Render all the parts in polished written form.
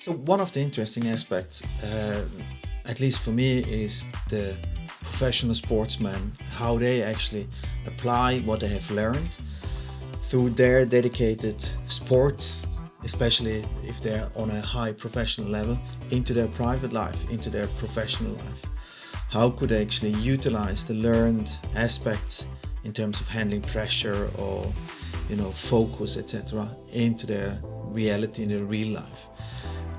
So one of the interesting aspects, at least for me, is the professional sportsmen, how they actually apply what they have learned through their dedicated sports, especially if they're on a high professional level, into their private life, into their professional life. How could they actually utilize the learned aspects in terms of handling pressure or focus, etc., into their reality in their real life?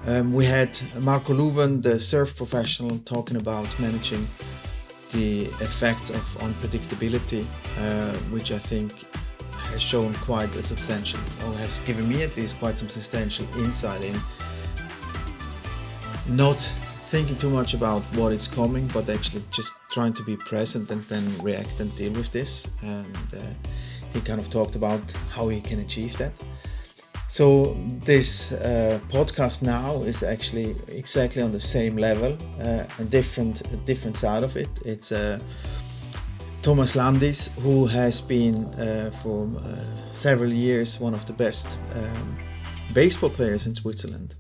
We had Marco Luven, the surf professional, talking about managing the effects of unpredictability, which I think has shown quite a substantial, or has given me at least quite some substantial insight in not thinking too much about what is coming, but actually just trying to be present and then react and deal with this. And he kind of talked about how he can achieve that. So this podcast now is actually exactly on the same level, a different side of it. It's Thomas Landis, who has been for several years one of the best baseball players in Switzerland,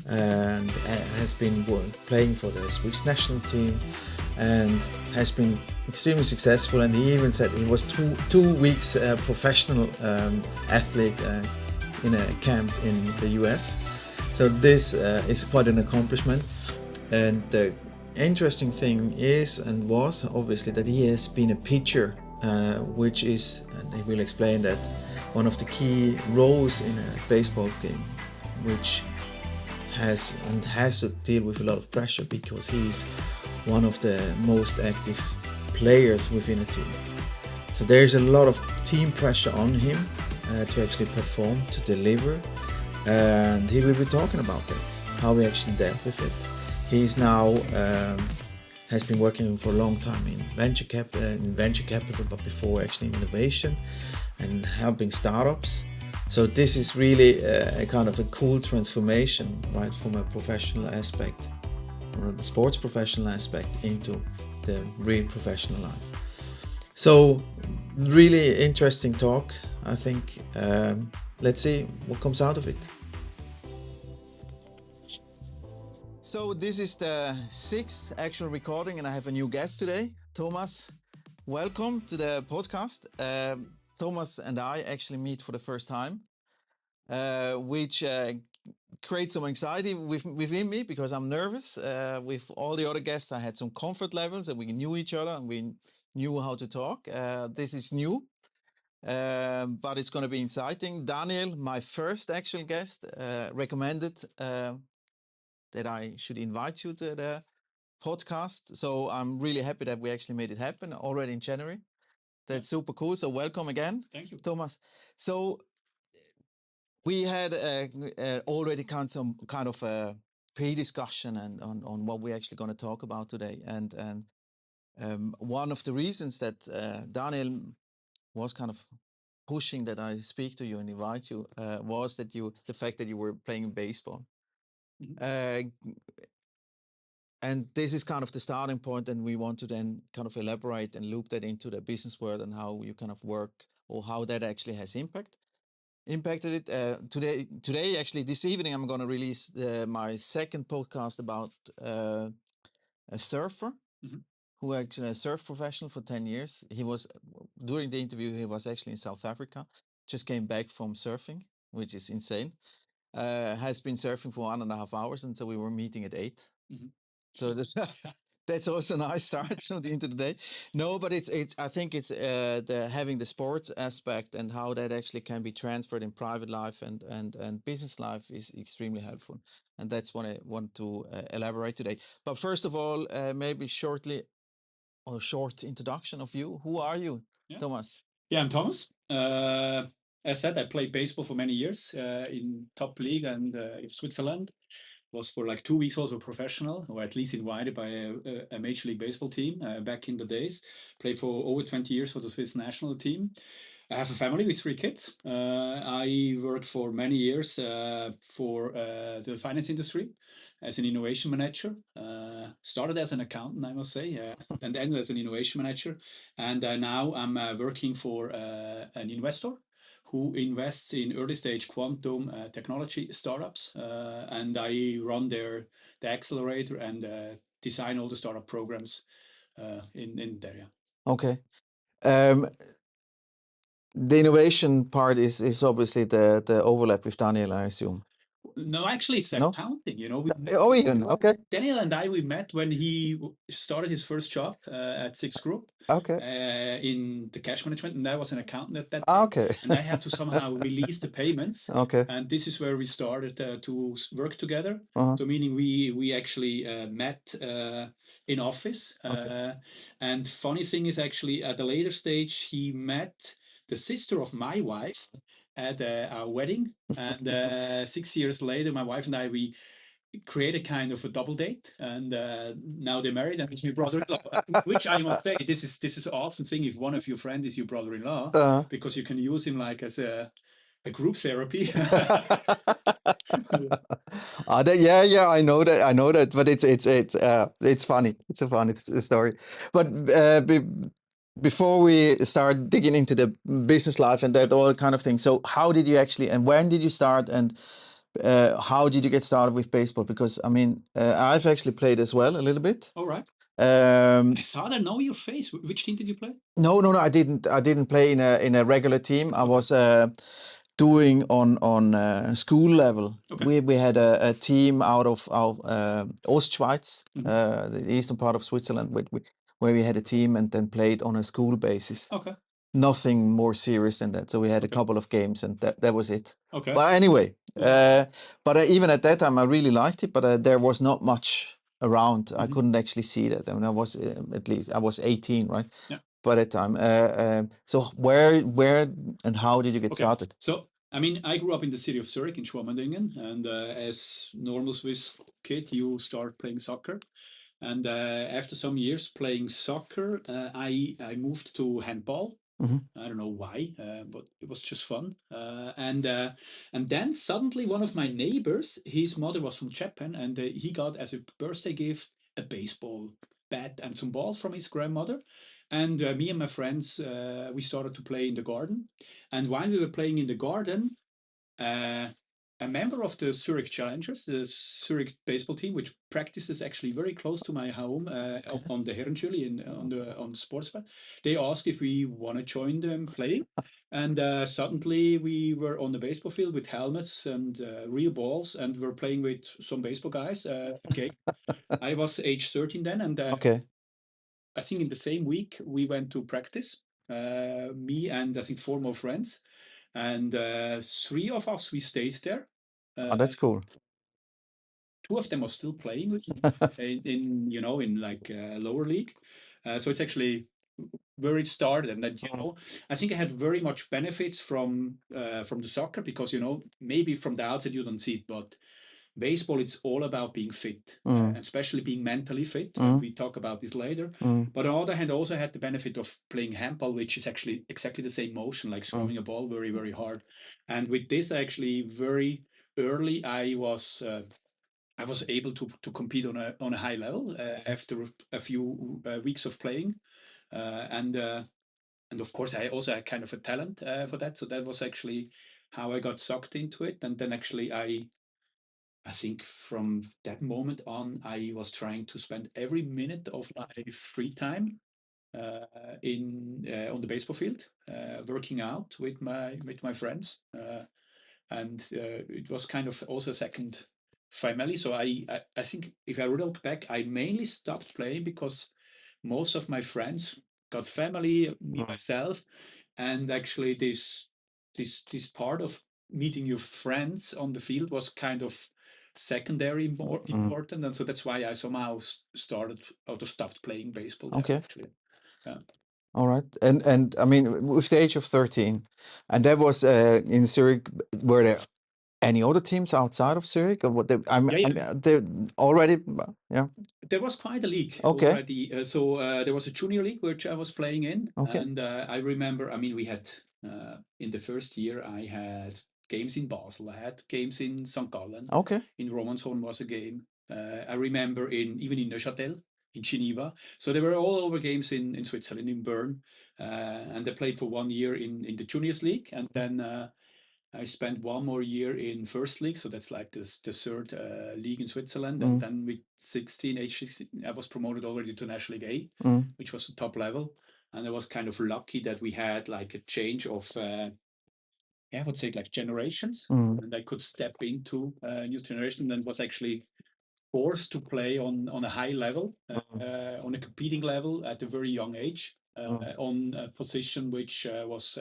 and has been playing for the Swiss national team, and has been extremely successful. And he even said he was two weeks professional athlete in a camp in the US. So this is quite an accomplishment. And the interesting thing is and was obviously that he has been a pitcher, which is, and he will explain that, one of the key roles in a baseball game, which has to deal with a lot of pressure because he's one of the most active players within a team. So there's a lot of team pressure on him to actually perform, to deliver, and he will be talking about that, how he actually dealt with it. He's now has been working for a long time in venture capital, but before actually in innovation and helping startups. So this is really a kind of a cool transformation, right, from a professional aspect or the sports professional aspect into the real professional life. So really interesting talk, I think. Let's see what comes out of it. So this is the 6th actual recording, and I have a new guest today. Thomas, welcome to the podcast. Thomas and I actually meet for the first time, which creates some anxiety within me because I'm nervous. With all the other guests, I had some comfort levels and we knew each other and we knew how to talk. This is new, but it's going to be exciting. Daniel, my first actual guest, recommended that I should invite you to the podcast. So I'm really happy that we actually made it happen already in January. That's super cool. So welcome again. Thank you, Thomas. So we had already kind of a pre-discussion and on what we're actually going to talk about today. And one of the reasons that Daniel was kind of pushing that I speak to you and invite you was that the fact that you were playing baseball. Mm-hmm. And this is kind of the starting point, and we want to then kind of elaborate and loop that into the business world and how you kind of work or how that actually has impacted it. Today, actually, this evening, I'm going to release my second podcast about a surfer. Mm-hmm. Who actually a surf professional for 10 years. He was, during the interview, he was actually in South Africa, just came back from surfing, which is insane. Has been surfing for 1.5 hours, and so we were meeting at 8. Mm-hmm. So this that's also a nice start into the day. No, but it's I think it's the having the sports aspect and how that actually can be transferred in private life and business life is extremely helpful, and that's what I want to elaborate today. But first of all, maybe shortly or short introduction of you. Who are you, Yeah. Thomas? Yeah, I'm Thomas. As said, I played baseball for many years in top league and in Switzerland. Was for like 2 weeks also professional, or at least invited by a major league baseball team back in the days. Played for over 20 years for the Swiss national team. I have a family with 3 kids. I worked for many years for the finance industry as an innovation manager. Started as an accountant, I must say, and ended as an innovation manager. And now I'm working for an investor who invests in early stage quantum technology startups, and I run the accelerator and design all the startup programs in there. Yeah. Okay. The innovation part is obviously the overlap with Daniel, I assume. No, actually, it's No? accounting. Oh, Ian, okay. Daniel and I, we met when he started his first job at Six Group Okay. in the cash management, and I was an accountant at that time. Okay. And I had to somehow release the payments. Okay. And this is where we started to work together. Uh-huh. So meaning we actually met in office. Okay. And funny thing is actually at a later stage, he met the sister of my wife at our wedding. And 6 years later, my wife and I, we created kind of a double date, and now they're married, and it's my brother-in-law. Which I must say, this is an awesome thing if one of your friends is your brother-in-law, because you can use him like as a group therapy. Yeah, I know that, but it's funny. It's a funny story. But before we start digging into the business life and that all kind of thing, so how did you actually, and when did you start, and how did you get started with baseball? Because I mean, I've actually played as well a little bit. All right. I thought I know your face. Which team did you play? No, I didn't play in a regular team. I was doing on school level. Okay. We had a team out of Ostschweiz, the eastern part of Switzerland, where we had a team and then played on a school basis. Okay. Nothing more serious than that. So we had a couple of games, and that was it. Okay. But anyway, but even at that time, I really liked it. But there was not much around. I couldn't actually see that. I mean, I was at least I was 18, right? Yeah. By that time. So where and how did you get started? So I mean, I grew up in the city of Zurich in Schwamendingen, and as normal Swiss kid, you start playing soccer. And after some years playing soccer, I moved to handball. I don't know why, but it was just fun. And then suddenly one of my neighbors, his mother was from Japan, and he got as a birthday gift a baseball bat and some balls from his grandmother. And me and my friends, we started to play in the garden. And while we were playing in the garden, a member of the Zurich Challengers, the Zurich baseball team, which practices actually very close to my home on the Herrenschule on the sports bar, they asked if we want to join them playing. And suddenly we were on the baseball field with helmets and real balls, and we're playing with some baseball guys. Okay, I was age 13 then, and Okay. I think in the same week we went to practice. Me and I think 4 more friends, and 3 of us we stayed there. Oh, that's cool. 2 of them are still playing with in in like lower league. So it's actually where it started, and that I think I had very much benefits from the soccer, because maybe from the outside you don't see it, but baseball, it's all about being fit, especially being mentally fit. And we talk about this later. But on the other hand, I also had the benefit of playing handball, which is actually exactly the same motion, like throwing a ball very, very hard. And with this, actually, very early, I was able to compete on a high level after a few weeks of playing, and of course, I also had kind of a talent for that. So that was actually how I got sucked into it, and then actually I think from that moment on, I was trying to spend every minute of my free time on the baseball field, working out with my friends, and it was kind of also a second family. So I think if I look back, I mainly stopped playing because most of my friends got family, me myself, and actually this part of meeting your friends on the field was kind of secondary more important, and so that's why I somehow started or stopped playing baseball there, actually. Yeah. All right. And I mean, with the age of 13, and that was in Zurich, were there any other teams outside of Zurich, or what? They already, yeah. There was quite a league Okay. already. So there was a junior league which I was playing in, Okay. and I remember. I mean, we had in the first year I had games in Basel, I had games in St. Gallen. Okay. In Romanshorn was a game. I remember even in Neuchâtel in Geneva. So they were all over games in Switzerland, in Bern. And they played for 1 year in the Juniors League. And then I spent 1 more year in First League. So that's like the third league in Switzerland. And then with age 16, I was promoted already to National League A, which was the top level. And I was kind of lucky that we had like a change of, I would say like generations. And I could step into a new generation and was actually forced to play on a high level, on a competing level at a very young age, on a position which was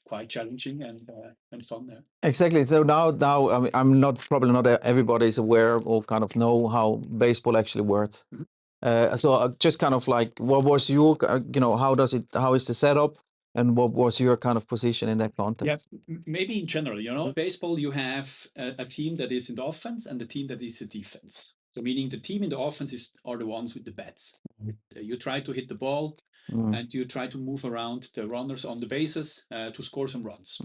quite challenging and fun. Exactly. So now I mean, I'm not probably not everybody is aware or kind of know how baseball actually works. So just kind of like, what was your, how is the setup, and what was your kind of position in that context? Yes, maybe in general, in baseball you have a team that is in the offense and a team that is in defense. So meaning the team in the offense are the ones with the bats. You try to hit the ball and you try to move around the runners on the bases to score some runs.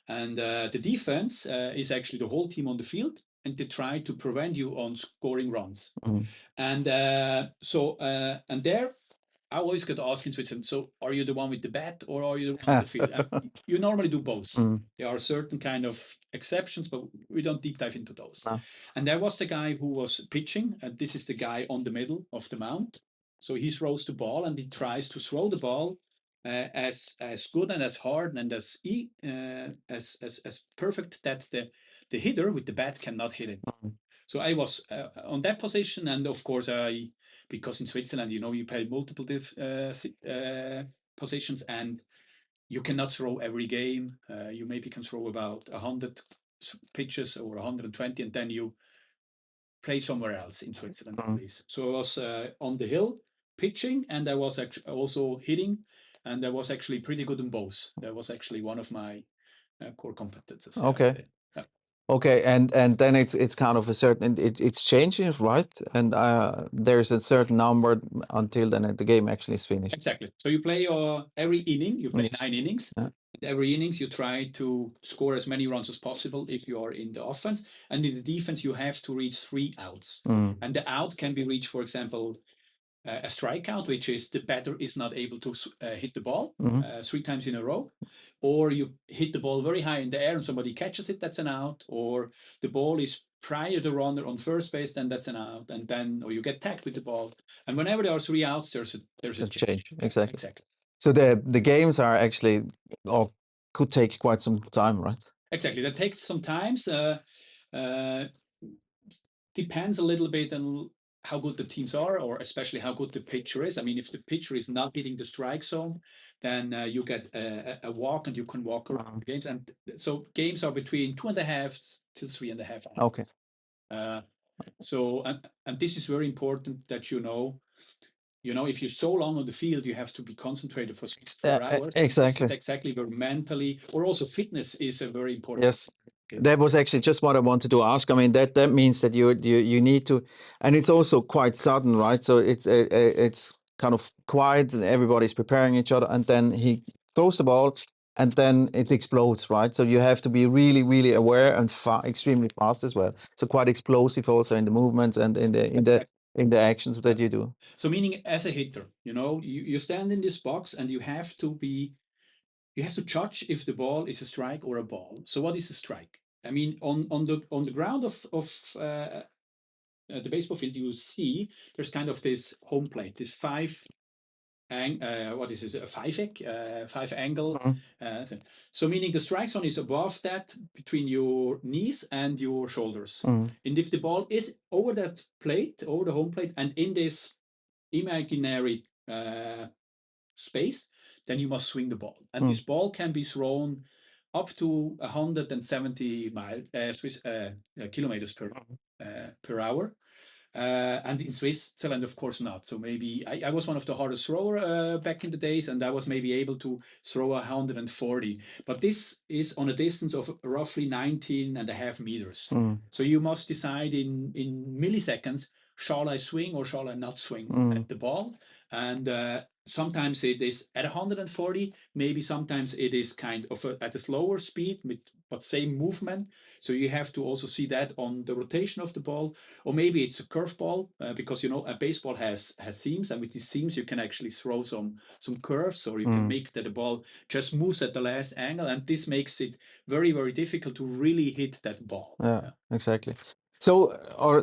And the defense is actually the whole team on the field, and they try to prevent you on scoring runs. And and there I always get asked in Switzerland, so are you the one with the bat or are you the one on the field? You normally do both. There are certain kind of exceptions, but we don't deep dive into those. And there was the guy who was pitching, and this is the guy on the middle of the mound. So he throws the ball and he tries to throw the ball as good and as hard and as perfect that the hitter with the bat cannot hit it. So I was on that position, and of course because in Switzerland, you play multiple positions, and you cannot throw every game. You maybe can throw about 100 pitches or 120, and then you play somewhere else in Switzerland, please. So I was on the hill pitching, and I was actually also hitting, and I was actually pretty good in both. That was actually one of my core competences. Okay. Okay, and then it's kind of a certain, it's changing, right? And there's a certain number until then the game actually is finished. Exactly. So you play every inning, you play 9 innings. Every innings you try to score as many runs as possible if you are in the offense. And in the defense, you have to reach 3 outs. And the out can be reached, for example, a strikeout, which is the batter is not able to hit the ball 3 times in a row, or you hit the ball very high in the air and somebody catches it, that's an out, or the ball is prior to the runner on first base, then that's an out, and then or you get tagged with the ball. And whenever there are 3 outs, there's a change. Exactly. So the games are actually, or could take quite some time, right? Exactly, that takes some time. Depends a little bit on how good the teams are, or especially how good the pitcher is. I mean, if the pitcher is not hitting the strike zone, then you get a walk and you can walk around the games. And so games are between 2.5 to 3.5 hours. Okay. So and this is very important that if you're so long on the field, you have to be concentrated for 4 hours. Exactly. Exactly, where mentally or also fitness is a very important. Yes. That was actually just what I wanted to ask. I mean, that means that you need to, and it's also quite sudden, right? So it's kind of quiet, and everybody's preparing each other, and then he throws the ball, and then it explodes, right? So you have to be really, really aware and extremely fast as well. So quite explosive also in the movements and in the actions that you do. So meaning as a hitter, you stand in this box and you have to judge if the ball is a strike or a ball. So what is a strike? I mean, on the ground of the baseball field, you see there's kind of this home plate, this a 5 angle. So meaning the strike zone is above that, between your knees and your shoulders. And if the ball is over that plate, over the home plate, and in this imaginary space, then you must swing the ball. And this ball can be thrown up to 170 kilometers per hour. And in Switzerland, of course, not. So maybe I was one of the hardest thrower back in the days, and I was maybe able to throw 140. But this is on a distance of roughly 19.5 meters. So you must decide in milliseconds, shall I swing or shall I not swing at the ball? And sometimes it is at 140, maybe sometimes it is kind of at a slower speed with but same movement. So you have to also see that on the rotation of the ball, or maybe it's a curveball because a baseball has seams, and with these seams you can actually throw some curves, or you can make that the ball just moves at the last angle, and this makes it very very difficult to really hit that ball. Yeah, exactly. So,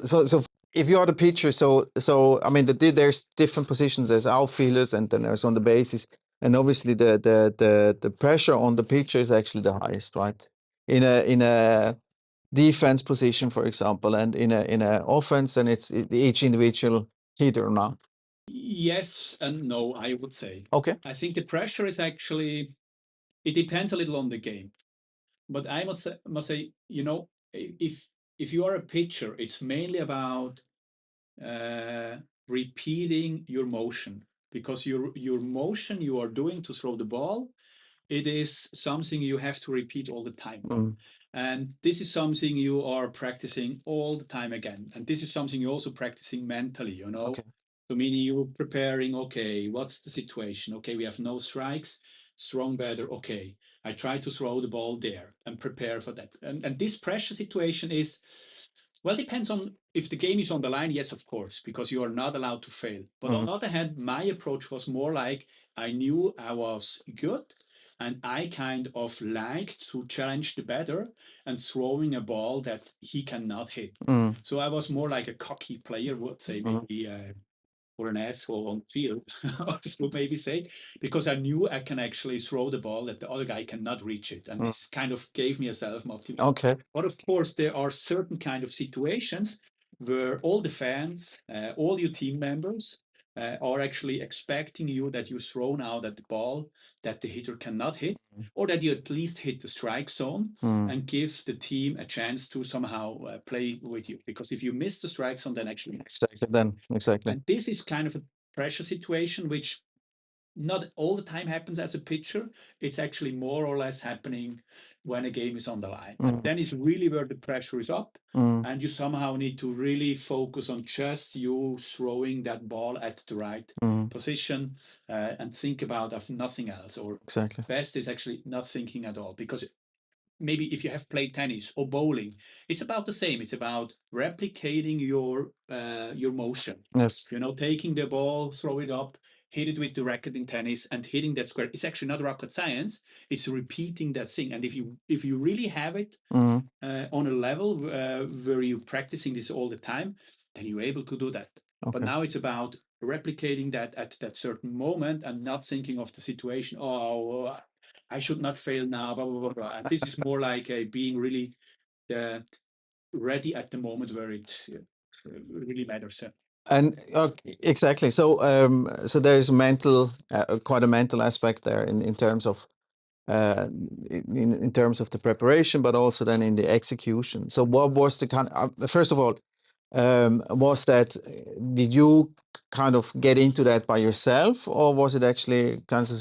so if you are the pitcher, so I mean, there's different positions. There's outfielders, and then there's on the bases, and obviously the pressure on the pitcher is actually the highest, right? In a defense position, for example, and in a offense, and it's each individual hitter now. Yes and no, I would say. Okay. I think the pressure is actually, it depends a little on the game. But I must say, if you are a pitcher, it's mainly about repeating your motion, because your motion you are doing to throw the ball, it is something you have to repeat all the time. And this is something you are practicing all the time again. And this is something you're also practicing mentally. Okay. So meaning you're preparing, okay, what's the situation? Okay, we have no strikes, strong batter, okay. I try to throw the ball there and prepare for that. And this pressure situation is, well, depends on if the game is on the line, yes, of course, because you are not allowed to fail. But on the other hand, my approach was more like I knew I was good, and I kind of liked to challenge the batter and throwing a ball that he cannot hit. So I was more like a cocky player, would say, maybe, or an asshole on the field, this would maybe say, because I knew I can actually throw the ball that the other guy cannot reach it. And this kind of gave me a self-motivation. Okay. But of course, there are certain kind of situations where all the fans, all your team members, are actually expecting you that you throw now that the ball that the hitter cannot hit, or that you at least hit the strike zone and give the team a chance to somehow play with you. Because if you miss the strike zone, then actually Exactly. and this is kind of a pressure situation which not all the time happens as a pitcher. It's actually more or less happening when a game is on the line. And then is really where the pressure is up. And you somehow need to really focus on just you throwing that ball at the right position and think about of nothing else. Or Exactly. best is actually not thinking at all, because maybe if you have played tennis or bowling, it's about the same. It's about replicating your motion. Yes. Taking the ball, throw it up, hit it with the racket in tennis, and hitting that square. It's actually not rocket science. It's repeating that thing. And if you really have it on a level where you're practicing this all the time, then you're able to do that. Okay. But now it's about replicating that at that certain moment and not thinking of the situation. Oh, I should not fail now. Blah blah blah. Blah. And this is more like a being really ready at the moment where it really matters. And exactly. So there is a mental, quite a mental aspect there in terms of in terms of the preparation, but also then in the execution. So what was the kind? First of all, was that did you kind of get into that by yourself, or was it actually kind of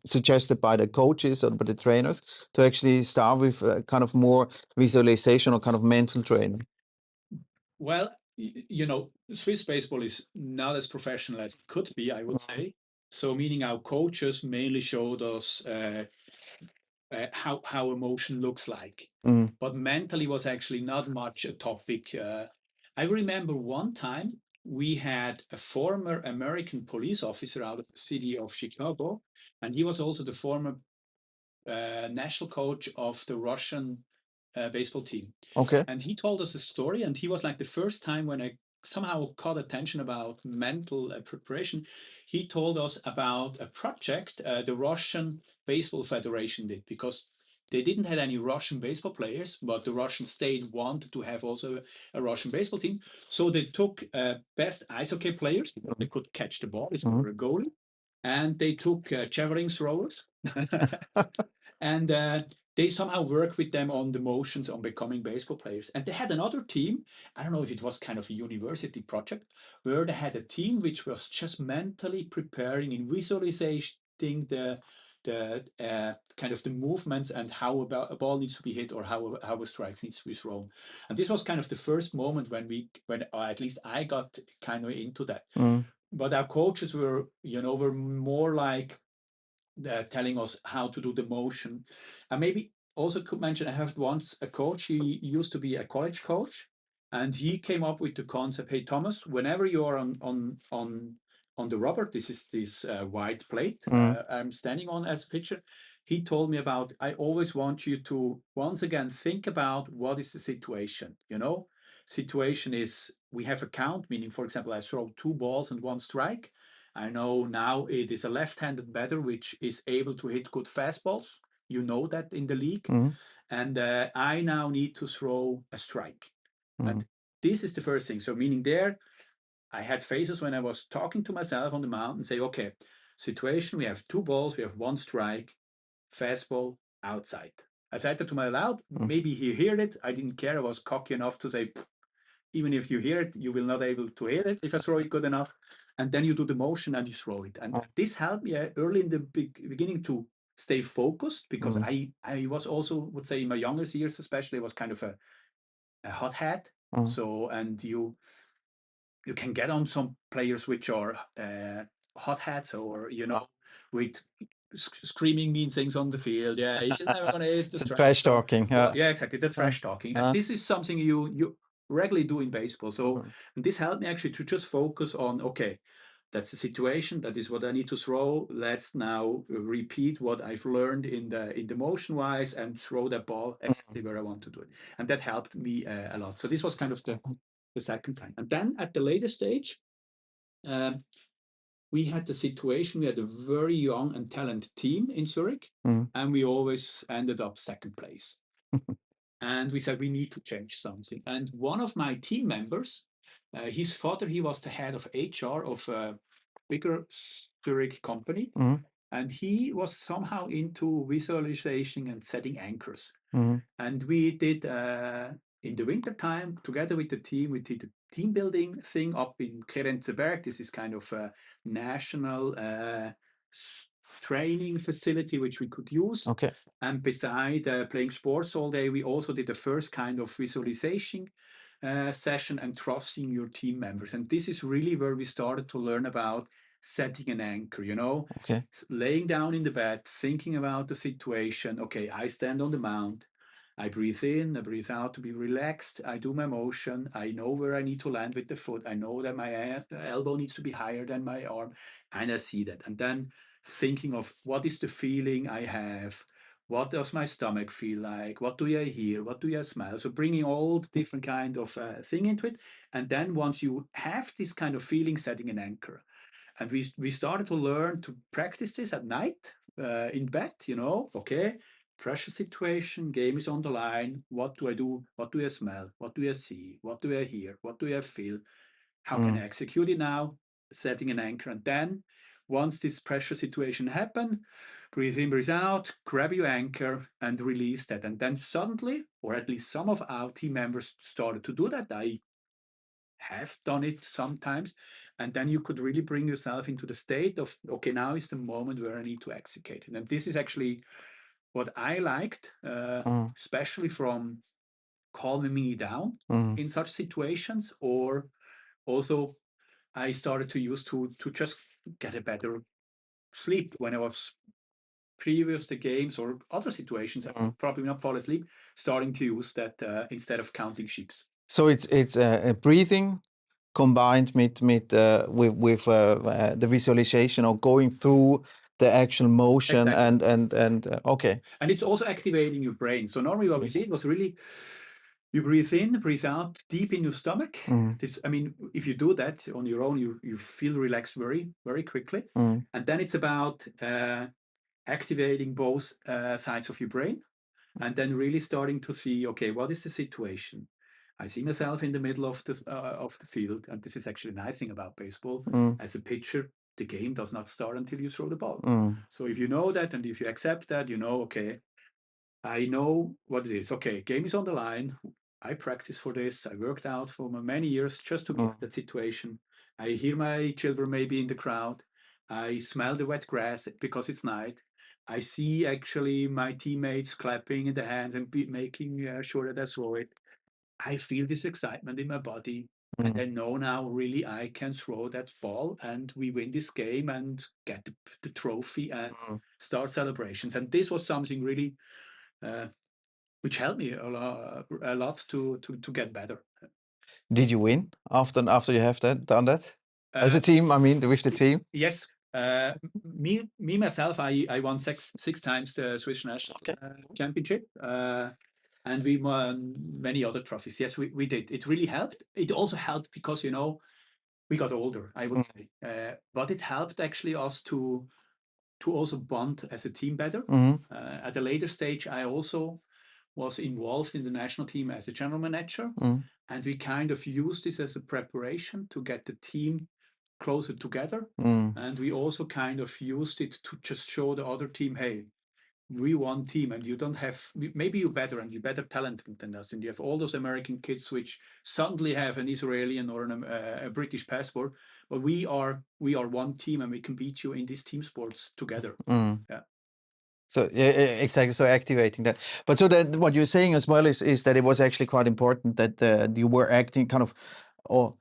suggested by the coaches or by the trainers to actually start with kind of more visualization or kind of mental training? Well, Swiss baseball is not as professional as it could be, I would say. So, meaning our coaches mainly showed us how emotion looks like, but mentally was actually not much a topic. I remember one time we had a former American police officer out of the city of Chicago, and he was also the former national coach of the Russian baseball team. Okay. And he told us a story, and he was like the first time when I somehow caught attention about mental preparation. He told us about a project the Russian Baseball Federation did, because they didn't have any Russian baseball players, but the Russian state wanted to have also a Russian baseball team. So they took best ice hockey players, because they could catch the ball, it's more a goalie, and they took javelin throwers. And they somehow work with them on the motions on becoming baseball players. And they had another team, I don't know if it was kind of a university project, where they had a team which was just mentally preparing in visualizing the kind of the movements and how a ball needs to be hit, or how a strike needs to be thrown. And this was kind of the first moment when at least I got kind of into that. but our coaches were, were more like telling us how to do the motion. And maybe also could mention, I have once a coach, he used to be a college coach, and he came up with the concept, hey, Thomas, whenever you're on the rubber, this is this white plate I'm standing on as a pitcher, he told me about, I always want you to once again think about what is the situation. Situation is, we have a count, meaning, for example, I throw 2 balls and 1 strike. I know now it is a left-handed batter which is able to hit good fastballs. You know that in the league. And I now need to throw a strike. And this is the first thing. So meaning there, I had phases when I was talking to myself on the mountain, say, okay, situation, we have 2 balls, we have 1 strike, fastball, outside. I said that to my loud. Maybe he heard it. I didn't care. I was cocky enough to say, even if you hear it, you will not able to hear it if I throw it good enough. And then you do the motion and you throw it. And this helped me early in the beginning to stay focused, because I was also, would say, in my youngest years especially, was kind of a hothead. So, and you can get on some players which are hotheads, or with screaming mean things on the field. Yeah, he's never going to ace the strike. Trash talking. Yeah, exactly. The trash talking. And this is something you regularly do in baseball. So and this helped me actually to just focus on, okay, that's the situation. That is what I need to throw. Let's now repeat what I've learned in the motion wise and throw that ball exactly where I want to do it. And that helped me a lot. So this was kind of the second time. And then at the later stage, we had the situation, we had a very young and talented team in Zurich, and we always ended up second place. And we said, we need to change something. And one of my team members, his father, he was the head of HR of a bigger Zurich company. And he was somehow into visualization and setting anchors. And we did, in the winter time, together with the team, we did a team building thing up in Kerenzeberg. This is kind of a national training facility which we could use. Okay. And beside playing sports all day, we also did the first kind of visualization session and trusting your team members. And this is really where we started to learn about setting an anchor, Okay. laying down in the bed, thinking about the situation. Okay, I stand on the mound. I breathe in, I breathe out to be relaxed. I do my motion. I know where I need to land with the foot. I know that my elbow needs to be higher than my arm. And I see that. And then thinking of what is the feeling I have? What does my stomach feel like? What do I hear? What do I smell? So bringing all the different kind of thing into it. And then once you have this kind of feeling, setting an anchor. And we started to learn to practice this at night in bed, okay, pressure situation, game is on the line. What do I do? What do I smell? What do I see? What do I hear? What do I feel? How can I execute it now? Setting an anchor. And then once this pressure situation happened, breathe in, breathe out, grab your anchor and release that. And then suddenly, or at least some of our team members started to do that. I have done it sometimes. And then you could really bring yourself into the state of, okay, now is the moment where I need to execute it. And this is actually what I liked, especially from calming me down in such situations, or also I started to use to just get a better sleep when I was previous to games or other situations. I would probably not fall asleep, starting to use that instead of counting sheep. So it's a breathing combined with the visualization or going through the actual motion. Exactly. and okay. And it's also activating your brain. So normally what we did was really, you breathe in, breathe out deep in your stomach. This, I mean, if you do that on your own, you feel relaxed very, very quickly. And then it's about activating both sides of your brain, and then really starting to see, okay, what is the situation? I see myself in the middle of the field, and this is actually a nice thing about baseball. As a pitcher, the game does not start until you throw the ball. So if you know that, and if you accept that, okay, I know what it is. Okay, game is on the line. I practice for this. I worked out for many years just to get that situation. I hear my children maybe in the crowd. I smell the wet grass because it's night. I see actually my teammates clapping in the hands and making sure that I throw it. I feel this excitement in my body. And I know now really I can throw that ball and we win this game and get the trophy and start celebrations. And this was something really which helped me a lot to get better. Did you win after you have done that as a team? I mean, with the team. Yes. Me myself, I won six times the Swiss national championship, and we won many other trophies. Yes, we did. It really helped. It also helped because we got older, I would say, but it helped actually us to also bond as a team better. At a later stage, I also was involved in the national team as a general manager, and we kind of used this as a preparation to get the team closer together. And we also kind of used it to just show the other team, hey, we one team, and you don't have, maybe you're better and you're better talented than us, and you have all those American kids which suddenly have an Israeli or a British passport, but we are one team and we can beat you in these team sports together. Yeah. So exactly. So activating that. But so that what you're saying as well is that it was actually quite important that you were acting kind of, or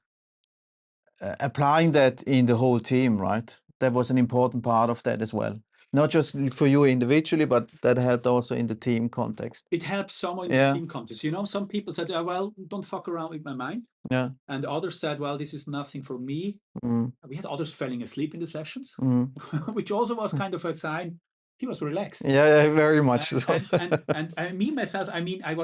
applying that in the whole team, right? That was an important part of that as well. Not just for you individually, but that helped also in the team context. It helps someone in the team context. Some people said, well, don't fuck around with my mind. Yeah. And others said, well, this is nothing for me. We had others falling asleep in the sessions, which also was kind of a sign he was relaxed. Yeah, very much. And me myself, I mean, I'm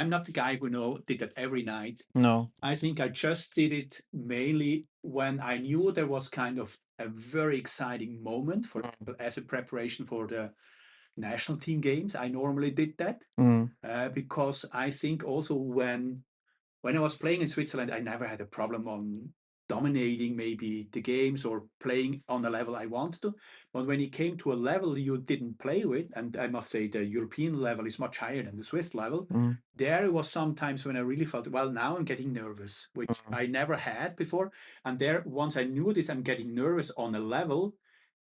not the guy who did that every night. No. I think I just did it mainly when I knew there was kind of a very exciting moment, for example, as a preparation for the national team games. I normally did that because I think also when I was playing in Switzerland, I never had a problem on dominating maybe the games or playing on the level I wanted to. But when it came to a level you didn't play with, and I must say the European level is much higher than the Swiss level, there was sometimes when I really felt, well, now I'm getting nervous, which I never had before. And there, once I knew this, I'm getting nervous on a level.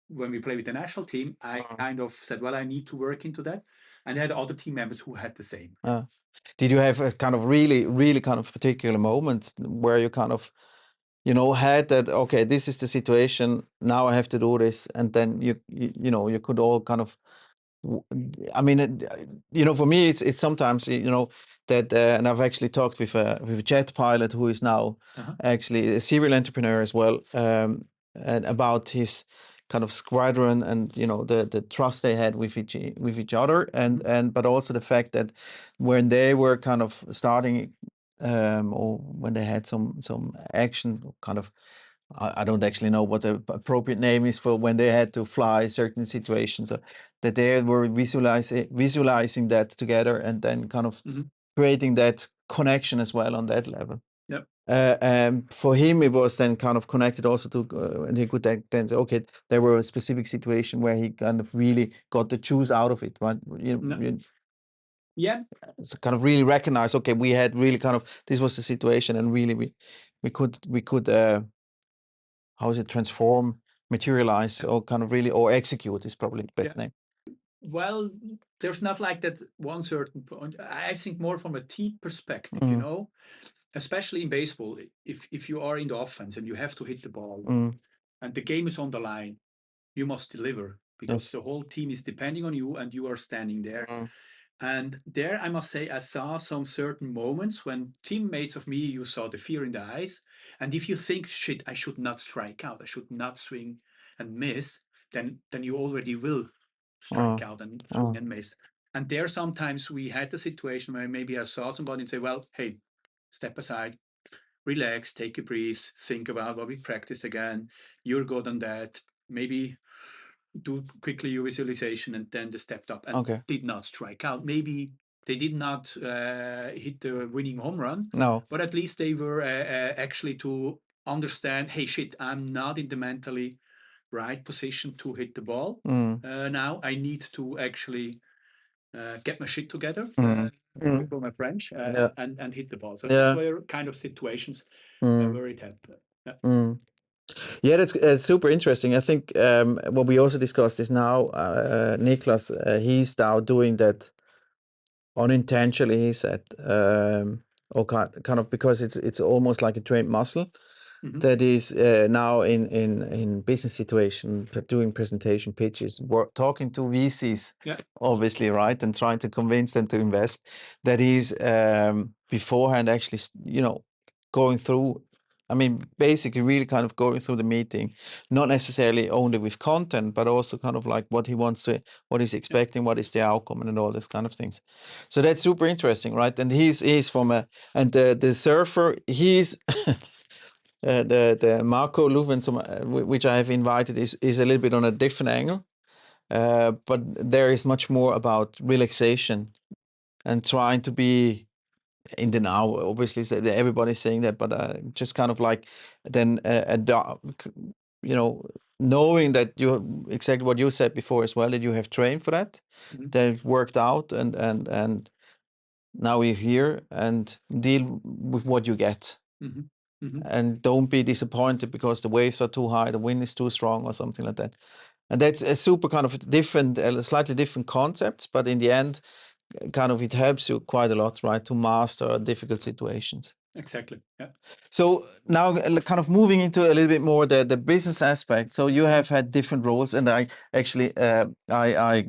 When we play with the national team, I kind of said, well, I need to work into that. And I had other team members who had the same. Did you have a kind of really kind of particular moment where you kind of, had that, okay, this is the situation, now I have to do this, and then you could all kind of, I mean, for me, it's sometimes, that, and I've actually talked with a jet pilot who is now actually a serial entrepreneur as well, and about his kind of squadron and the trust they had with each other, and but also the fact that when they were kind of starting, or when they had some action kind of, I don't actually know what the appropriate name is for when they had to fly certain situations, that they were visualizing that together and then kind of creating that connection as well on that level. For him, it was then kind of connected also to, and he could then say, okay, there were a specific situation where he kind of really got the juice out of it, right? So kind of really recognize, okay, we had really kind of, this was the situation, and really we could how is it, transform, materialize, or kind of really, or execute is probably the best name. Well, there's not like that one certain point. I think more from a team perspective, especially in baseball, if you are in the offense and you have to hit the ball and the game is on the line, you must deliver because the whole team is depending on you and you are standing there. And there, I must say, I saw some certain moments when teammates of me, you saw the fear in the eyes. And if you think, shit, I should not strike out, I should not swing and miss, then you already will strike out and swing and miss. And there, sometimes we had the situation where maybe I saw somebody and say, well, hey, step aside, relax, take a breath, think about what we practiced again. You're good on that. Maybe do quickly your visualization, and then they stepped up and did not strike out. Maybe they did not hit the winning home run, but at least they were actually to understand, hey, shit, I'm not in the mentally right position to hit the ball. Now I need to actually get my shit together, for my French, and hit the ball. So these were kind of situations where it happened. Yeah, that's super interesting. I think what we also discussed is now Niklas, he's now doing that unintentionally, he said. or kind of because it's almost like a trained muscle Mhm. that is now in business situation, doing presentation pitches, talking to VCs, Yeah. obviously, right, and trying to convince them to invest. That is beforehand actually, going through. I mean, basically, really kind of going through the meeting, not necessarily only with content, but also kind of like what he wants to, what he's expecting, what is the outcome, and all these kind of things. So that's super interesting, right? And he's from a, and the surfer, he's the Marco Leuven, which I have invited, is a little bit on a different angle, but there is much more about relaxation and trying to be in the now. Obviously, everybody's saying that, but just kind of like then knowing that you exactly what you said before as well, that you have trained for that, Mhm. that have worked out, and now we're here and deal with what you get. Mhm. Mhm. And don't be disappointed because the waves are too high, the wind is too strong, or something like that. And that's a super kind of different, slightly different concepts, but in the end, kind of it helps you quite a lot, right, to master difficult situations. Exactly. Yeah. So now, kind of moving into a little bit more the business aspect. So you have had different roles, and I actually I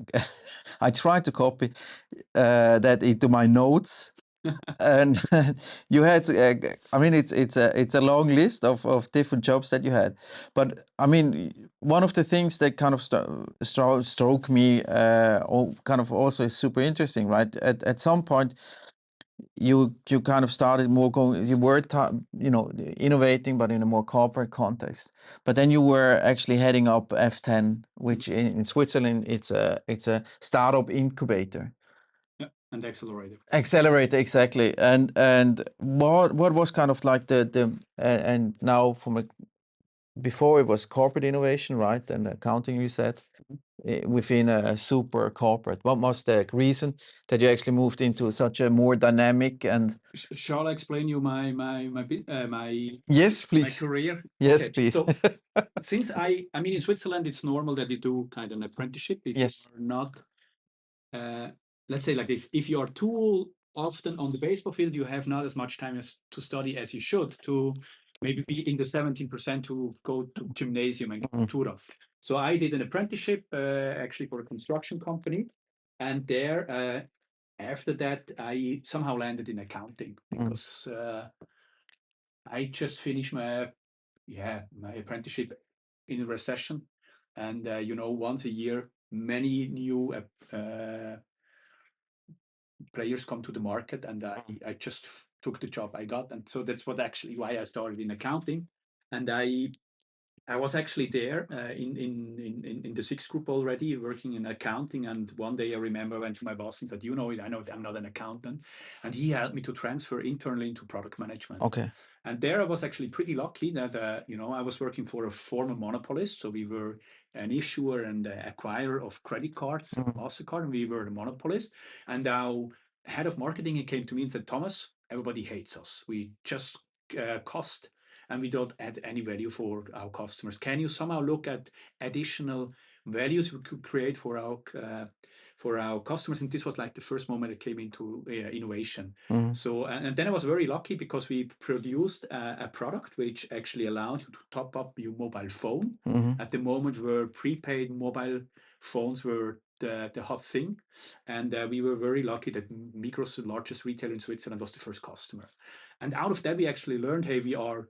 I tried to copy that into my notes. And you had, I mean, it's a long list of different jobs that you had, but I mean, one of the things that kind of stroke me, or kind of also is super interesting, right? At some point, you kind of started more going, you were innovating, but in a more corporate context. But then you were actually heading up F10, which in Switzerland it's a startup incubator. Yeah. And accelerator. Accelerator, exactly. And what was kind of like the and now before it was corporate innovation, right? And accounting, you said, within a super corporate. What was the reason that you actually moved into such a more dynamic and? Shall I explain you my Yes, my please. career? Yes, Okay. please. So since I mean in Switzerland it's normal that you do kind of an apprenticeship if Yes. you are not let's say like this, if you are too often on the baseball field, you have not as much time to study as you should to maybe be in the 17% to go to gymnasium and Tura. So I did an apprenticeship actually for a construction company, and there after that I somehow landed in accounting because I just finished my apprenticeship in a recession, and once a year many new players come to the market, and I just took the job I got, and so that's what actually why I started in accounting, and I was actually there in the sixth group already working in accounting, and one day I remember I went to my boss and said, I know I'm not an accountant, and he helped me to transfer internally into product management. Okay. And there I was actually pretty lucky that I was working for a former monopolist, so we were an issuer and acquirer of credit cards, MasterCard, and we were the monopolist. And our head of marketing came to me and said, Thomas, everybody hates us. We just cost and we don't add any value for our customers. Can you somehow look at additional values we could create for our customers? And this was like the first moment it came into innovation. So and then I was very lucky because we produced a product which actually allowed you to top up your mobile phone at the moment where prepaid mobile phones were the hot thing. And we were very lucky that Migros, the largest retailer in Switzerland, was the first customer. And out of that, we actually learned, hey, we are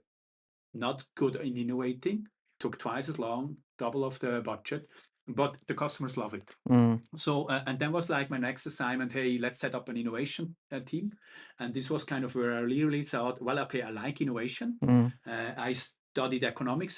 not good in innovating, took twice as long, double of the budget, but the customers love it. So, and then was like my next assignment, hey, let's set up an innovation team. And this was kind of where I really thought, well, okay, I like innovation. I studied economics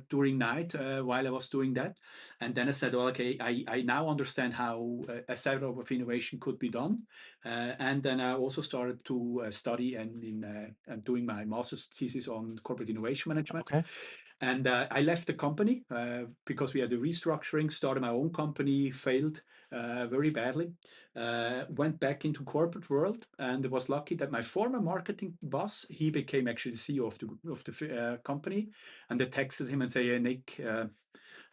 during night while I was doing that. And then I said, well, okay, I now understand how a setup of innovation could be done. And then I also started to study and doing my master's thesis on corporate innovation management. Okay. And I left the company because we had a restructuring, started my own company, failed very badly, went back into corporate world, and was lucky that my former marketing boss, he became actually the CEO of the company, and I texted him and say, hey, Nick,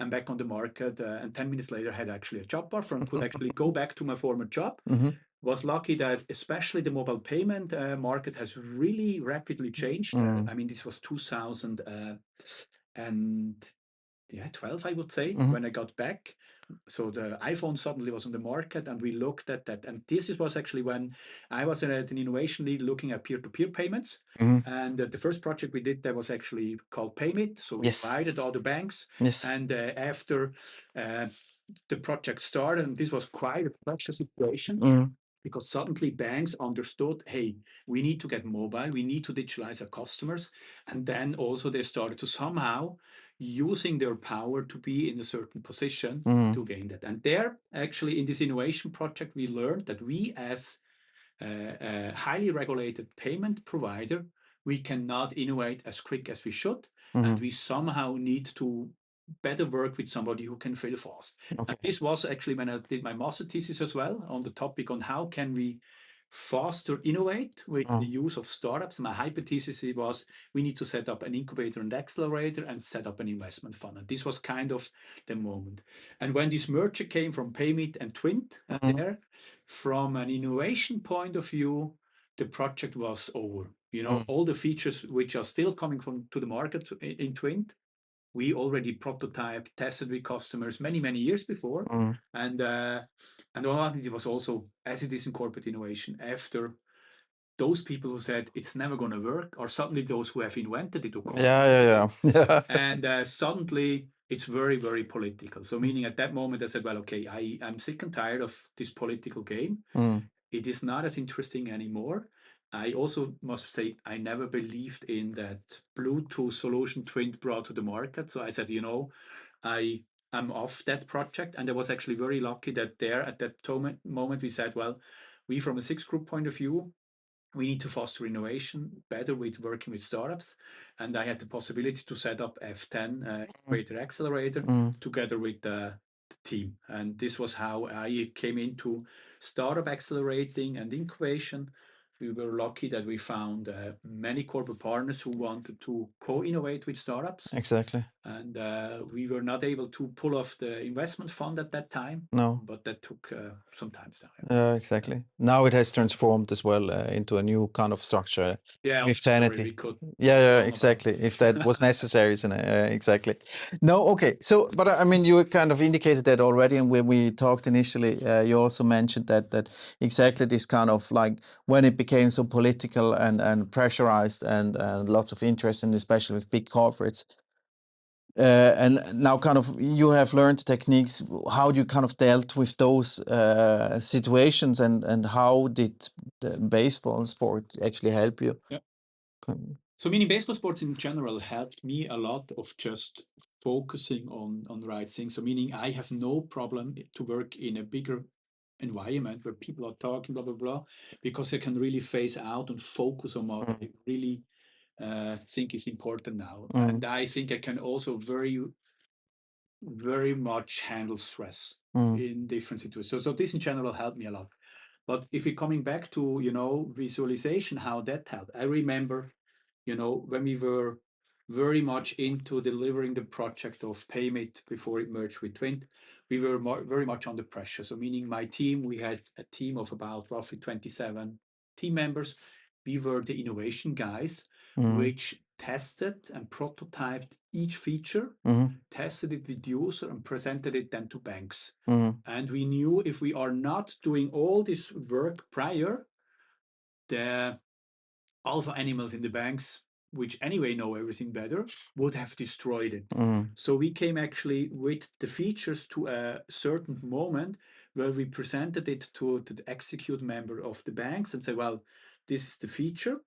I'm back on the market, and 10 minutes later I had actually a job offer and could actually go back to my former job, was lucky that especially the mobile payment market has really rapidly changed. I mean, this was 2000 and yeah, 12, I would say, when I got back. So the iPhone suddenly was on the market, and we looked at that. And this was actually when I was at an innovation lead looking at peer-to-peer payments. And the first project we did there was actually called Paymit. So we Yes. invited all the banks. Yes. And after the project started, and this was quite a pressure situation. Because suddenly banks understood, hey, we need to get mobile, we need to digitalize our customers. And then also they started to somehow using their power to be in a certain position to gain that. And there, actually, in this innovation project, we learned that we, as a highly regulated payment provider, we cannot innovate as quick as we should. And we somehow need to better work with somebody who can fail fast. Okay. And this was actually when I did my master thesis as well on the topic on how can we faster innovate with the use of startups. My hypothesis was we need to set up an incubator and accelerator and set up an investment fund. And this was kind of the moment. And when this merger came from Paymit and Twint there, from an innovation point of view, the project was over. You know, all the features which are still coming from to the market in Twint, we already prototyped, tested with customers many years before, and it was also, as it is in corporate innovation, after those people who said it's never going to work, or suddenly those who have invented it. Yeah. And suddenly it's very political. So meaning at that moment I said, well, okay, I'm sick and tired of this political game. It is not as interesting anymore. I also must say I never believed in that Bluetooth solution Twint brought to the market. So I said, I'm off that project. And I was actually very lucky that there at that moment we said, well, we from a six group point of view, we need to foster innovation better with working with startups. And I had the possibility to set up F10 Incubator Accelerator together with the team. And this was how I came into startup accelerating and incubation. We were lucky that we found many corporate partners who wanted to co-innovate with startups. Exactly. And we were not able to pull off the investment fund at that time. No. But that took some time now. Yeah, exactly. Now it has transformed as well into a new kind of structure. Yeah, With story Tanity. we could Yeah, exactly. If that was necessary, isn't it? Exactly. No, okay. So, but I mean, you kind of indicated that already, and when we talked initially, you also mentioned that exactly this kind of like when it became so political and pressurized and lots of interest, and especially with big corporates. And now kind of you have learned techniques. How you kind of dealt with those situations, and how did the baseball sport actually help you? Yeah. So meaning baseball sports in general helped me a lot of just focusing on the right things. So meaning I have no problem to work in a bigger environment where people are talking blah blah blah, because I can really phase out and focus on what I really think is important now. And I think I can also very much handle stress in different situations. So this in general helped me a lot. But if we're coming back to visualization, how that helped, I remember when we were very much into delivering the project of Paymit before it merged with Twint, we were very much under pressure. So meaning my team, we had a team of about roughly 27 team members. We were the innovation guys, which tested and prototyped each feature, tested it with user and presented it then to banks. And we knew if we are not doing all this work prior, the alpha animals in the banks, which anyway know everything better, would have destroyed it. So we came actually with the features to a certain moment where we presented it to the execute member of the banks and said, well, this is the feature.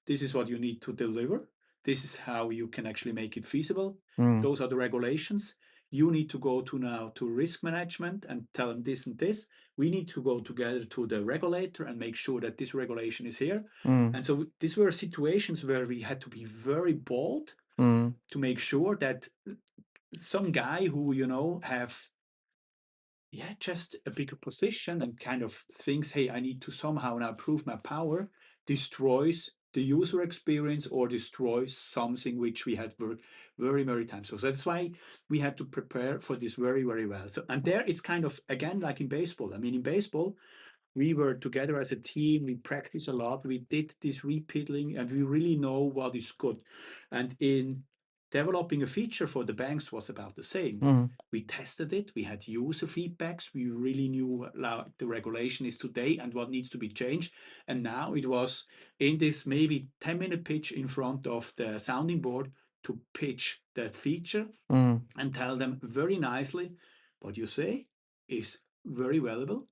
This is what you need to deliver. This is how you can actually make it feasible. Those are the regulations. You need to go now to risk management and tell them this and this. We need to go together to the regulator and make sure that this regulation is here. And so these were situations where we had to be very bold to make sure that some guy who, have just a bigger position and kind of thinks, hey, I need to somehow now prove my power, destroys the user experience or destroys something which we had worked very time. So that's why we had to prepare for this very well. So, and there it's kind of, again, like in baseball. I mean, in baseball, we were together as a team. We practiced a lot. We did this repeating, and we really know what is good. And in developing a feature for the banks was about the same. Mm. We tested it. We had user feedbacks. We really knew how the regulation is today and what needs to be changed. And now it was in this maybe 10-minute pitch in front of the sounding board to pitch that feature and tell them very nicely, what you say is very valuable,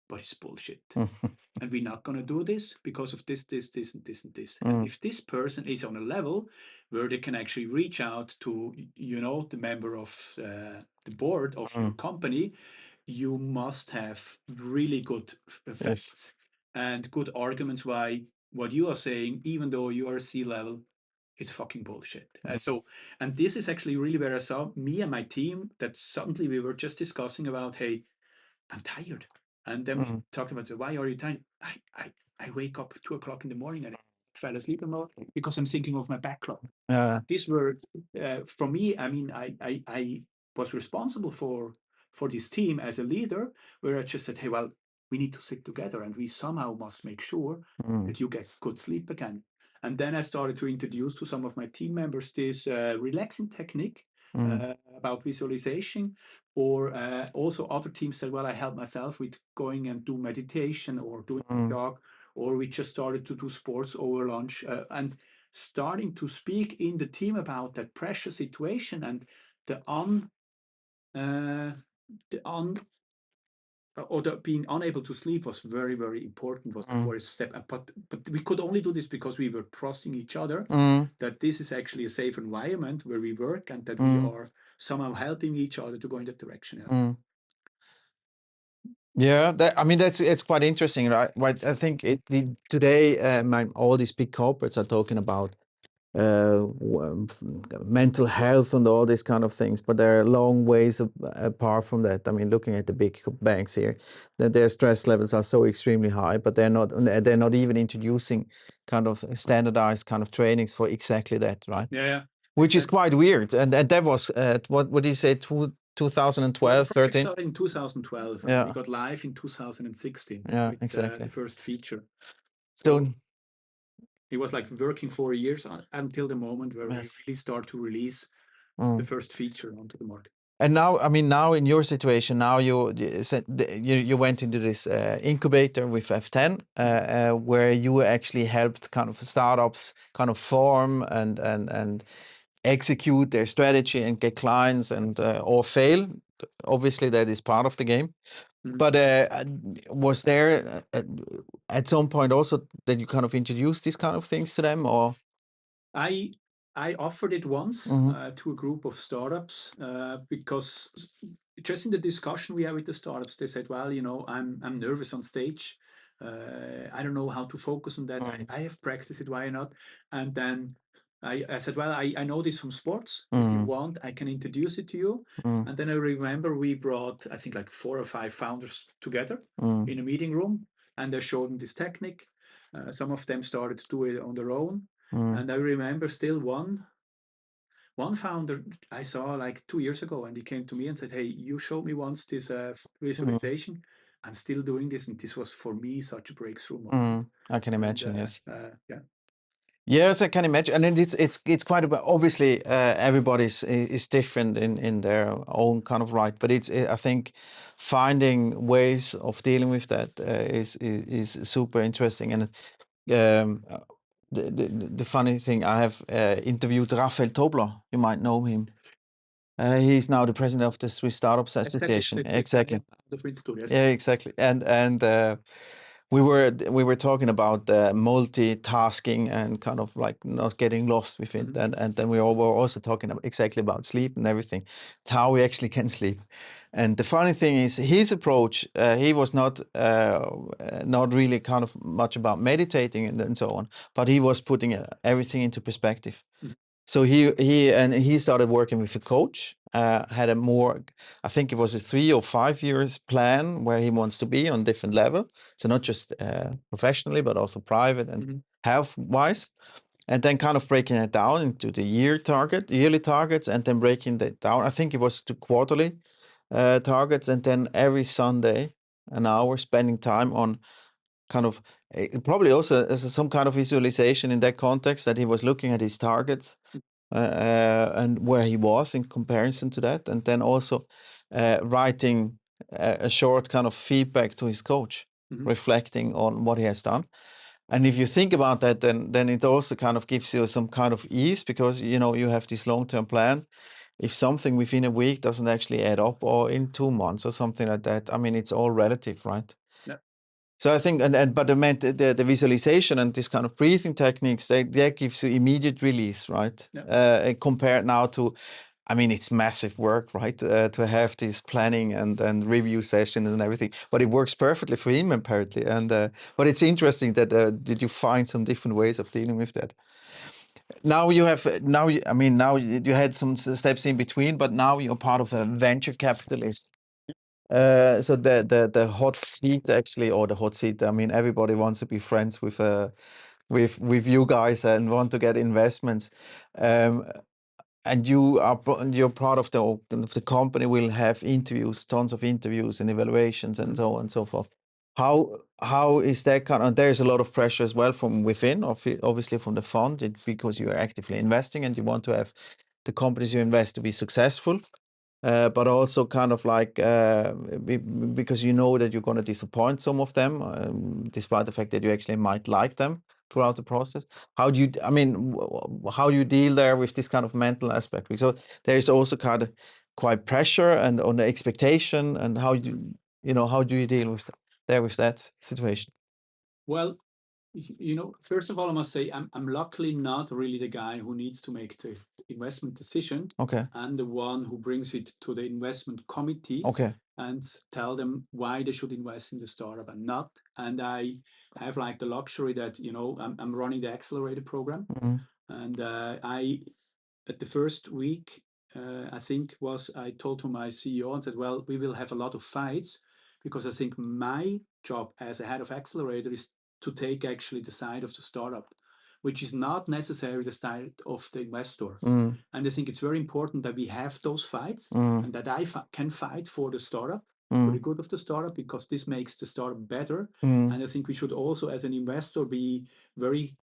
but it's bullshit. And we're not going to do this because of this, this, this, and this, and this. And if this person is on a level where they can actually reach out to, the member of the board of your company, you must have really good facts and good arguments why what you are saying, even though you are C-level, it's fucking bullshit. And this is actually really where I saw me and my team that suddenly we were just discussing about, hey, I'm tired. And then we talked about, so why are you tired? I wake up at 2 o'clock in the morning and I fell asleep more because I'm thinking of my backlog. These were, for me, I mean, I was responsible for this team as a leader, where I just said, hey, well, we need to sit together and we somehow must make sure that you get good sleep again. And then I started to introduce to some of my team members this relaxing technique about visualization, or also other teams said, well, I help myself with going and do meditation or doing a jog, or we just started to do sports over lunch and starting to speak in the team about that pressure situation and the being unable to sleep was very, very important, was the first step. But we could only do this because we were trusting each other that this is actually a safe environment where we work and that we are somehow helping each other to go in that direction. Yeah, I mean it's quite interesting, right? I think today all these big corporates are talking about mental health and all these kind of things, but they're long ways apart from that. I mean, looking at the big banks here, that their stress levels are so extremely high, but they're not even introducing kind of standardized kind of trainings for exactly that, right? Yeah. Which is quite weird. And that was what did you say, 2012, 13? Started in 2012. And we got live in 2016 with exactly. the first feature. So it was like working for years until the moment where we really start to release the first feature onto the market. And now, I mean, now in your situation, now you went into this incubator with F10, where you actually helped kind of startups kind of form and execute their strategy and get clients and or fail. Obviously, that is part of the game. But was there at some point also that you kind of introduced these kind of things to them, or? I offered it once to a group of startups because just in the discussion we had with the startups, they said, well, I'm nervous on stage. I don't know how to focus on that. I have practiced it. Why not? And then I said, well, I know this from sports. If you want, I can introduce it to you. And then I remember we brought, I think, like 4 or 5 founders together in a meeting room, and I showed them this technique. Some of them started to do it on their own. And I remember still one founder I saw like 2 years ago, and he came to me and said, hey, you showed me once this visualization. I'm still doing this, and this was for me such a breakthrough moment. I can imagine, yes. Yeah. Yes, I can imagine, and it's quite about, obviously everybody's is different in their own kind of right, but I think finding ways of dealing with that is super interesting. And the funny thing, I have interviewed Raphael Tobler. You might know him. He's now the president of the Swiss Startups Association. Exactly. Yeah, exactly. And we were talking about multitasking and kind of like not getting lost with it, and then we were also talking exactly about sleep and everything, how we actually can sleep. And the funny thing is, his approach, he was not really kind of much about meditating and so on, but he was putting everything into perspective. So he started working with a coach, had a more, I think it was a 3 or 5 years plan where he wants to be on different level. So not just professionally, but also private and health wise. And then kind of breaking it down into the yearly targets, and then breaking that down. I think it was to quarterly targets. And then every Sunday an hour spending time on kind of probably also as some kind of visualization in that context, that he was looking at his targets and where he was in comparison to that, and then also writing a short kind of feedback to his coach, reflecting on what he has done. And if you think about that, then it also kind of gives you some kind of ease, because you have this long-term plan. If something within a week doesn't actually add up, or in 2 months or something like that, I mean, it's all relative, right? Yeah. So I think, but the visualization and this kind of breathing techniques, that gives you immediate release, right? Yeah. Compared now to, I mean, it's massive work, right? To have this planning and review sessions and everything, but it works perfectly for him apparently. And but it's interesting that did you find some different ways of dealing with that? Now you have now you had some steps in between, but now you're part of a venture capitalist. So the hot seat actually, or the hot seat. I mean, everybody wants to be friends with you guys and want to get investments. And you're part of the company, will have interviews, tons of interviews and evaluations and so on and so forth. How is that kind of? There's a lot of pressure as well from within, obviously from the fund, because you are actively investing and you want to have the companies you invest to be successful. But also kind of like because you know that you're going to disappoint some of them, despite the fact that you actually might like them throughout the process. How do you? I mean, how do you deal there with this kind of mental aspect? Because there is also kind of quite pressure and on the expectation, and how how do you deal with that situation? Well, first of all, I must say I'm luckily not really the guy who needs to make the investment decision. Okay. I'm the one who brings it to the investment committee Okay. and tell them why they should invest in the startup and not. And I have like the luxury that I'm running the accelerator program, and I at the first week I think I told to my CEO and said, well, we will have a lot of fights, because I think my job as a head of accelerator is to take actually the side of the startup, which is not necessarily the side of the investor. And I think it's very important that we have those fights, and that I can fight for the startup, for the good of the startup, because this makes the startup better. And I think we should also, as an investor, be very,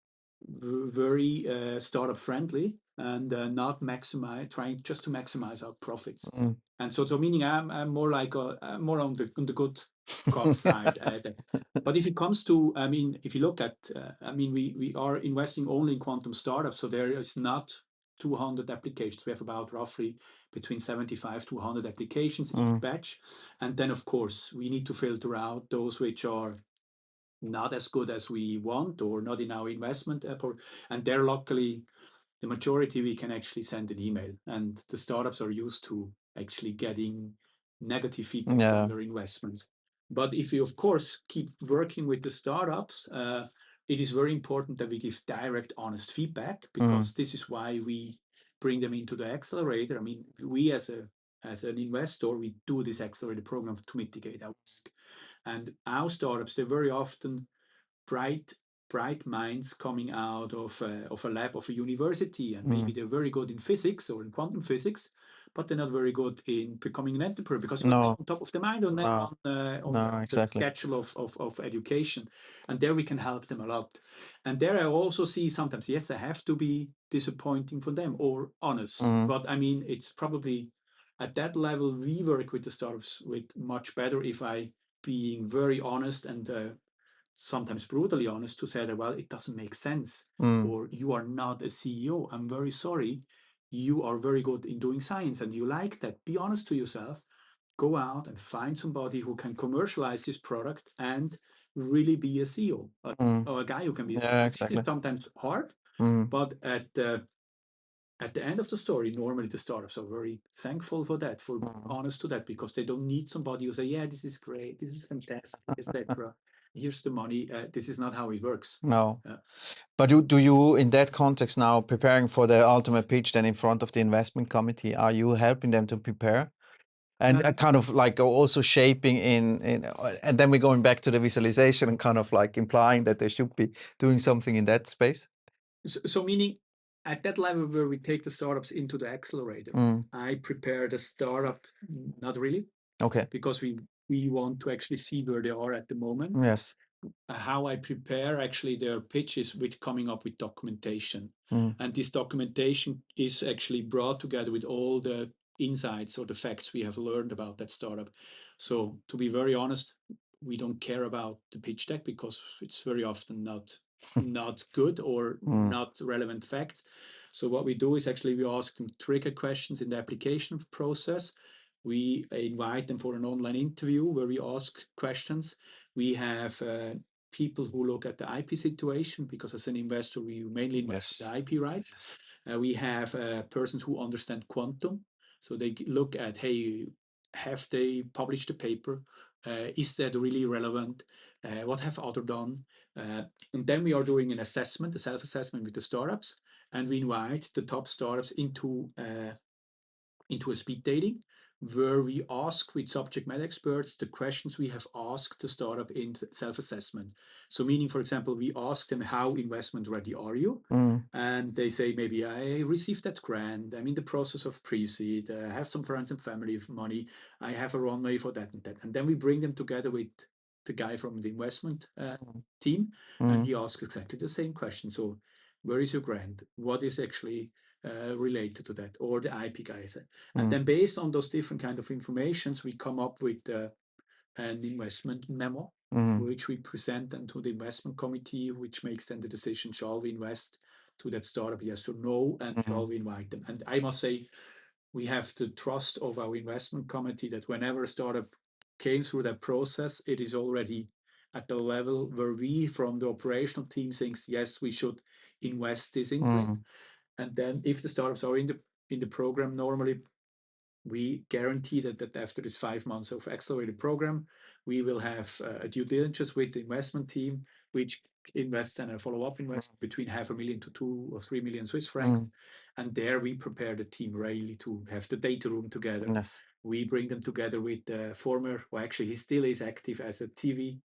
very startup friendly, and not trying just to maximize our profits. And so meaning I'm more like I'm more on the good cop side. But if it comes to, I mean, if you look at, I mean, we are investing only in quantum startups, so there is not 200 applications. We have about roughly between 75 to 100 applications in each batch. And then, of course, we need to filter out those which are not as good as we want, or not in our investment effort. And there, luckily, the majority we can actually send an email, and the startups are used to actually getting negative feedback on their investments. But if you, of course, keep working with the startups, it is very important that we give direct, honest feedback, because this is why we bring them into the accelerator. I mean, we as an investor, we do this accelerator program to mitigate our risk. And our startups, they're very often bright minds coming out of a lab of a university, and maybe they're very good in physics or in quantum physics, but they're not very good in becoming an entrepreneur, because you're not on top of the mind on the schedule of education. And there we can help them a lot. And there I also see sometimes, yes, I have to be disappointing for them or honest, but I mean, it's probably at that level we work with the startups with much better if I being very honest and sometimes brutally honest to say that, well, it doesn't make sense, or you are not a CEO. I'm very sorry. You are very good in doing science and you like that. Be honest to yourself. Go out and find somebody who can commercialize this product and really be a CEO, or a guy who can be a CEO. Exactly. It's sometimes hard, but at the end of the story, normally the startups are very thankful for that, for being honest to that, because they don't need somebody who say, yeah, this is great, this is fantastic, etc. Here's the money. This is not how it works. No. But do you, in that context now, preparing for the ultimate pitch then in front of the investment committee, are you helping them to prepare? And kind of like also shaping and then we're going back to the visualization and kind of like implying that they should be doing something in that space? So meaning at that level where we take the startups into the accelerator, I prepare the startup, not really. Okay. Because we we want to actually see where they are at the moment. Yes. How I prepare actually their pitches with coming up with documentation. And this documentation is actually brought together with all the insights or the facts we have learned about that startup. So to be very honest, we don't care about the pitch deck because it's very often not good or not relevant facts. So what we do is actually we ask them trigger questions in the application process. We invite them for an online interview where we ask questions. We have people who look at the IP situation because as an investor, we mainly invest in the IP rights. We have persons who understand quantum. So they look at, hey, have they published a paper? Is that really relevant? What have others done? And then we are doing an assessment, a self-assessment with the startups, and we invite the top startups into a speed dating where we ask with subject matter experts the questions we have asked the startup in self-assessment. So meaning, for example, we ask them, how investment ready are you? And they say, maybe I received that grant, I'm in the process of pre-seed, I have some friends and family money, I have a runway for that and that. And then we bring them together with the guy from the investment team, and he asks exactly the same question. So where is your grant? What is actually related to that, or the IP guys? And then based on those different kind of informations, we come up with an investment memo, which we present then to the investment committee, which makes then the decision, shall we invest to that startup, yes or no, and shall we invite them? And I must say, we have the trust of our investment committee that whenever a startup came through that process, it is already at the level where we from the operational team thinks, yes, we should invest this into it. And then if the startups are in the program, normally we guarantee that after this 5 months of accelerated program, we will have a due diligence with the investment team, which invests in a follow-up investment between 500,000 to 2 or 3 million Swiss francs. And there we prepare the team really to have the data room together. Yes. We bring them together with the former, well, actually he still is active as a TV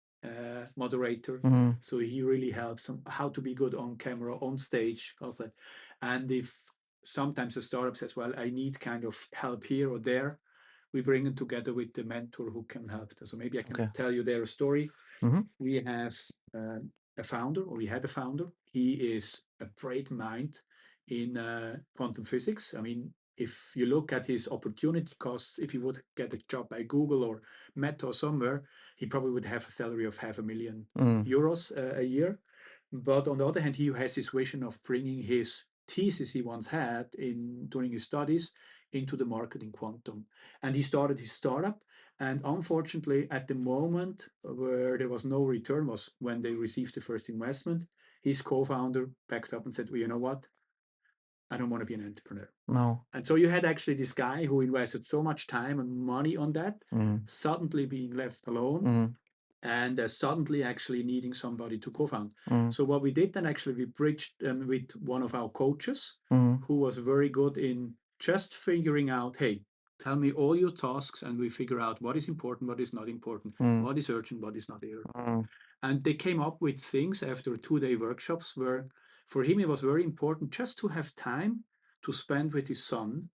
moderator. So he really helps them how to be good on camera, on stage, also. And if sometimes the startup says, well, I need kind of help here or there, we bring them together with the mentor who can help them. So maybe I can tell you their story. We have a founder, or we had a founder. He is a great mind in quantum physics. I mean, if you look at his opportunity costs, if he would get a job by Google or Meta or somewhere, he probably would have a salary of €500,000 a year. But on the other hand, he has this vision of bringing his thesis he once had during his studies into the market in quantum. And he started his startup. And unfortunately, at the moment where there was no return was when they received the first investment. His co-founder backed up and said, well, you know what? I don't want to be an entrepreneur. No. And so you had actually this guy who invested so much time and money on that, suddenly being left alone. And suddenly actually needing somebody to co-found. So what we did then, actually, we bridged with one of our coaches who was very good in just figuring out, hey, tell me all your tasks, and we figure out what is important, what is not important, what is urgent, what is not urgent. And they came up with things after 2-day workshops where for him it was very important just to have time to spend with his son.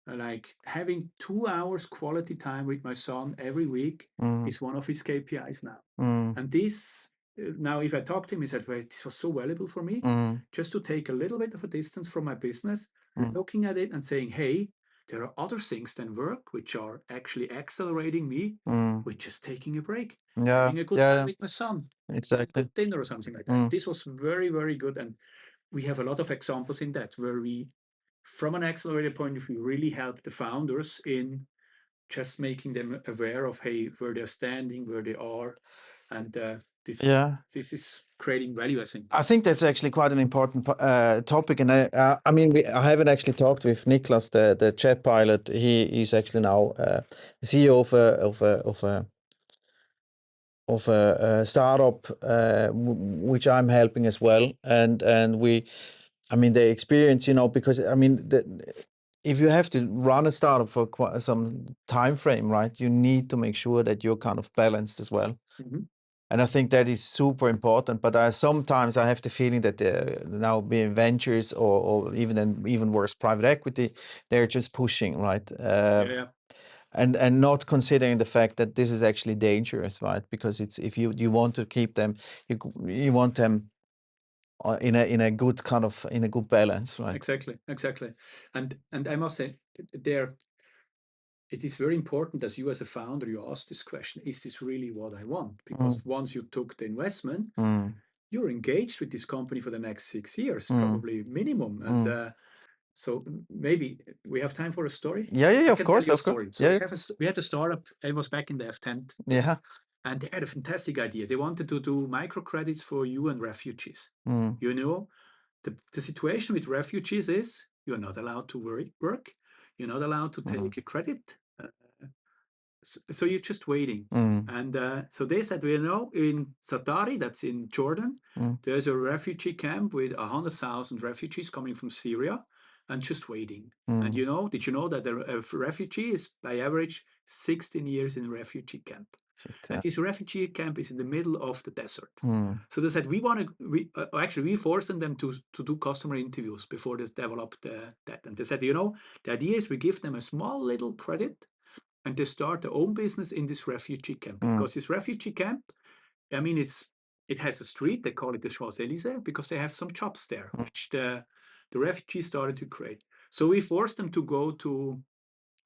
Like having 2 hours quality time with my son every week is one of his KPIs now. And this, now if I talk to him, he said, well, this was so valuable for me just to take a little bit of a distance from my business, looking at it and saying, hey, there are other things than work which are actually accelerating me, with just taking a break, having a good time with my son, exactly, dinner or something like that. This was very, very good. And we have a lot of examples in that where we, from an accelerated point of view, really help the founders in just making them aware of, hey, where they're standing, where they are. And this is creating value, I think. I think that's actually quite an important topic, and I mean, I haven't actually talked with Niklas, the jet pilot. He is actually now CEO of a startup which I'm helping as well, and we, I mean, the experience, you know, because I mean, if you have to run a startup for some time frame, right, you need to make sure that you're kind of balanced as well. And I think that is super important. But sometimes I have the feeling that now being ventures or even worse, private equity, they're just pushing, right? and not considering the fact that this is actually dangerous, right? Because it's if you want to keep them, you want them in a good kind of in a good balance, right? Exactly. And I must say, there it is very important as you as a founder, you ask this question: is this really what I want? Because once you took the investment, you're engaged with this company for the next 6 years, probably minimum. And so maybe we have time for a story. Yeah, I of can course, tell you a of course. story. So Yeah, we had a startup. It was back in the F10 days, yeah. and they had a fantastic idea. They wanted to do microcredits for UN refugees. You know, the situation with refugees is you're not allowed to work. You're not allowed to take a credit. So you're just waiting. And so they said, you know, in Zatari, that's in Jordan, there's a refugee camp with 100,000 refugees coming from Syria and just waiting. And you know, did you know that a refugee is by average 16 years in a refugee camp? And this refugee camp is in the middle of the desert. So they said, we forced them to do customer interviews before they developed that. And they said, you know, the idea is we give them a small little credit and they start their own business in this refugee camp. Because this refugee camp, I mean, it has a street, they call it the Champs-Élysées, because they have some jobs there, which the refugees started to create. So we forced them to go to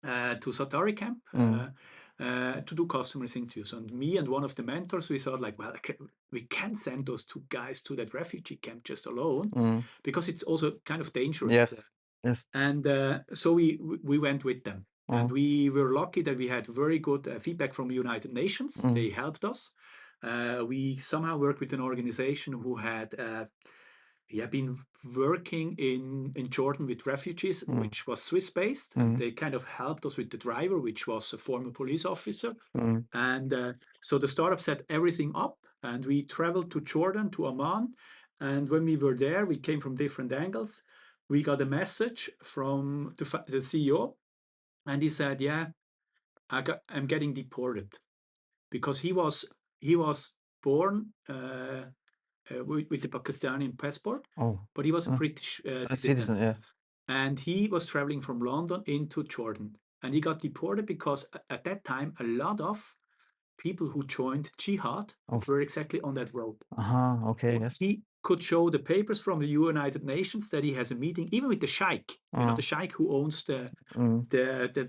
Satari camp to do customers interviews. And me and one of the mentors, we thought like, well, we can't send those two guys to that refugee camp just alone because it's also kind of dangerous. Yes. And so we went with them. And we were lucky that we had very good feedback from the United Nations. They helped us. We somehow worked with an organization who had been working in Jordan with refugees, which was Swiss-based. And they kind of helped us with the driver, which was a former police officer. And so the startup set everything up. And we traveled to Jordan, to Amman. And when we were there, we came from different angles. We got a message from the CEO. And he said, yeah, I'm getting deported, because he was born with the Pakistani passport, but he was a British citizen. Yeah. And he was traveling from London into Jordan, and he got deported because at that time a lot of people who joined jihad were exactly on that road. Okay. Yes. He could show the papers from the United Nations that he has a meeting even with the sheikh, you know, the sheikh who owns the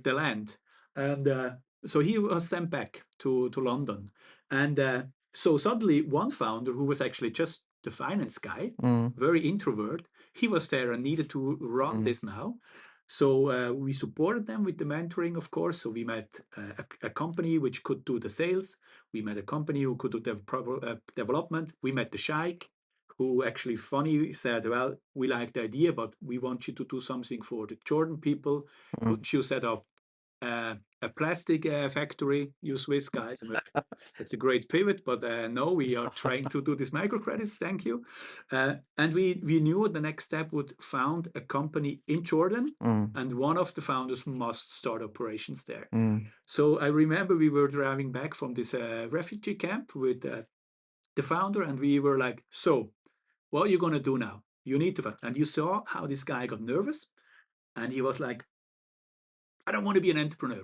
land. And so he was sent back to London. And so suddenly one founder, who was actually just the finance guy, very introvert, he was there and needed to run this now. So we supported them with the mentoring, of course. So we met a company which could do the sales. We met a company who could do the development. We met the sheikh, who actually funny said, well, we like the idea, but we want you to do something for the Jordan people. Could you set up a plastic factory, you Swiss guys? It's a great pivot, but no, we are trying to do these microcredits. Thank you. And we knew the next step would found a company in Jordan, and one of the founders must start operations there. So I remember we were driving back from this refugee camp with the founder, and we were like, so what are you going to do now? You need to, and you saw how this guy got nervous, and he was like, I don't want to be an entrepreneur.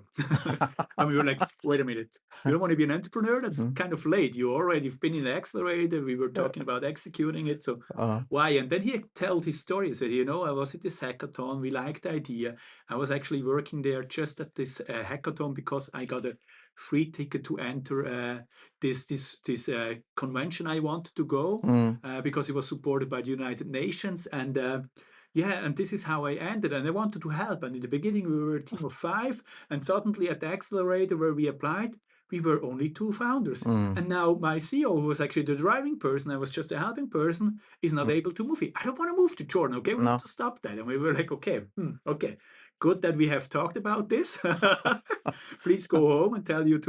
And we were like, wait a minute, you don't want to be an entrepreneur? That's kind of late. You already been in the accelerator. We were talking about executing it. So why? And then he told his story. He said, you know, I was at this hackathon. We liked the idea. I was actually working there just at this hackathon because I got a free ticket to enter this convention I wanted to go because it was supported by the United Nations. And yeah, and this is how I ended, and I wanted to help. And in the beginning, we were a team of 5, and suddenly at the accelerator where we applied, we were only 2 founders. And now my CEO, who was actually the driving person, I was just a helping person, is not able to move. I don't want to move to Jordan. Okay, we have to stop that. And we were like, okay, okay, good that we have talked about this. Please go home and tell you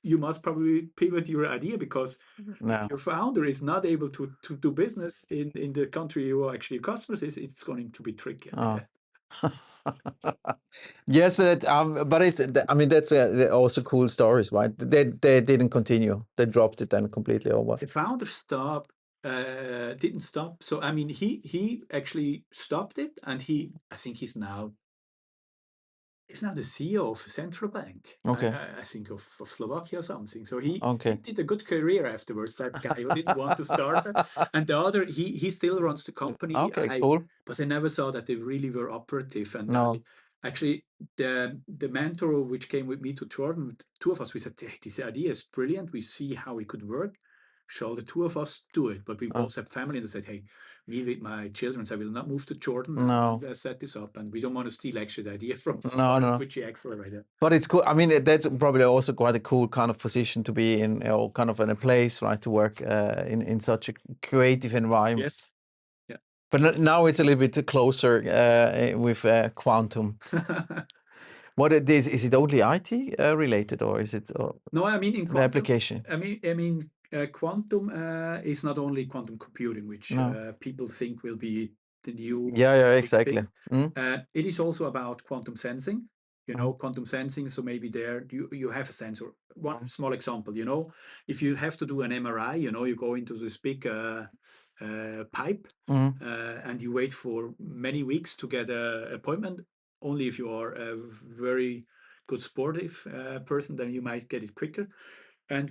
you must probably pivot your idea, because your founder is not able to do business in the country you are actually customers is, it's going to be tricky. Yes, but it's. I mean, that's also cool stories, right? They didn't continue. They dropped it then completely over. The founder didn't stop. So I mean, he actually stopped it, and I think he's now He's now the CEO of a central bank. Okay. I think of Slovakia or something. So he Okay. did a good career afterwards. That guy who didn't want to start it, and the other he still runs the company. Okay, cool. But I never saw that they really were operative. And No. actually the mentor which came with me to Jordan, the two of us, we said, hey, this idea is brilliant. We see how it could work. Shall the two of us do it? But we both have family, and they said, hey, me with my children, I will not move to Jordan No. and set this up. And we don't want to steal actually the idea from the No, startup, no. which we accelerated. But it's cool. I mean, that's probably also quite a cool kind of position to be in, you know, kind of in a place, right, to work in such a creative environment. Yes. Yeah. But now it's a little bit closer with quantum. What it is it only IT related, or is it No, I mean in an quantum application? I mean quantum is not only quantum computing, which No. people think will be the new Yeah, big exactly. thing. It is also about quantum sensing. You know, quantum sensing. So maybe there you have a sensor. One small example. You know, if you have to do an MRI, you know, you go into this big pipe and you wait for many weeks to get an appointment. Only if you are a very good sportive person, then you might get it quicker. And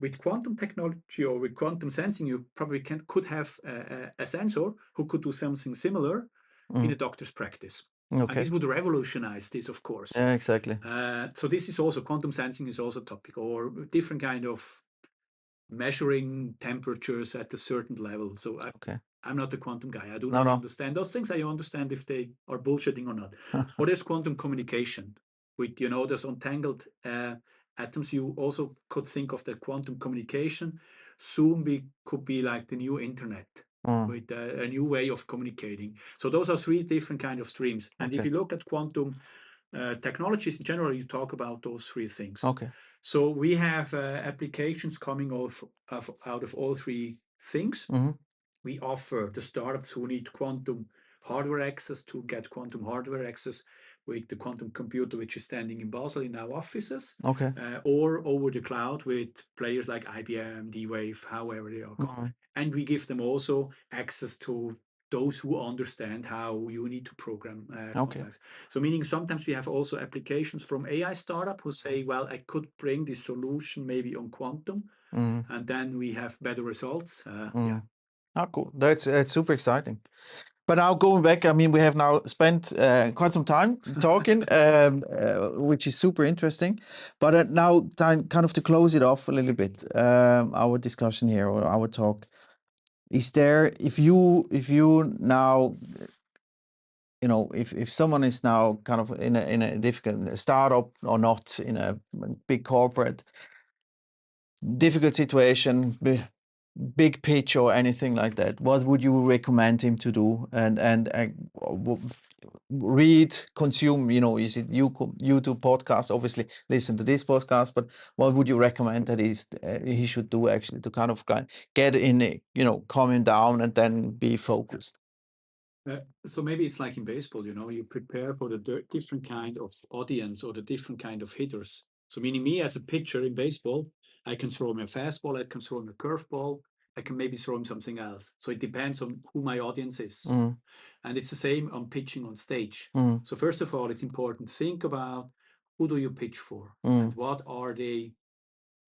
with quantum technology or with quantum sensing, you probably could have a sensor who could do something similar in a doctor's practice. And Okay. this would revolutionize this, of course. Yeah, exactly. So this is also, quantum sensing is also a topic, or different kind of measuring temperatures at a certain level. So Okay. I'm not a quantum guy. I do No, not no. understand those things. I understand if they are bullshitting or not. Or there's quantum communication with, you know, those untangled atoms. You also could think of the quantum communication. Soon could be like the new internet with a new way of communicating. So those are three different kind of streams. And if Okay. you look at quantum technologies in general, you talk about those three things. Okay. So we have applications coming out of all three things. We offer the startups who need quantum hardware access to get quantum hardware access with the quantum computer, which is standing in Basel in our offices, Okay. or over the cloud with players like IBM, D-Wave, however they are called. And we give them also access to those who understand how you need to program. Okay. So meaning sometimes we have also applications from AI startup who say, well, I could bring this solution maybe on quantum, and then we have better results. Yeah. Oh, cool. That's super exciting. But now going back, I mean, we have now spent quite some time talking, which is super interesting. But now time kind of to close it off a little bit, our discussion here or our talk. Is there, if you now, you know, if someone is now kind of in a difficult startup or not in a big corporate, difficult situation, big pitch or anything like that, what would you recommend him to do? And read, consume, you know, is it YouTube podcast, obviously listen to this podcast, but what would you recommend that he should do actually to kind of get in, you know, calming down and then be focused? So maybe it's like in baseball, you know, you prepare for the different kind of audience or the different kind of hitters. So meaning me as a pitcher in baseball, I can throw him a fastball, I can throw him a curveball, I can maybe throw him something else. So it depends on who my audience is. And it's the same on pitching on stage. So first of all, it's important, think about who do you pitch for and what are they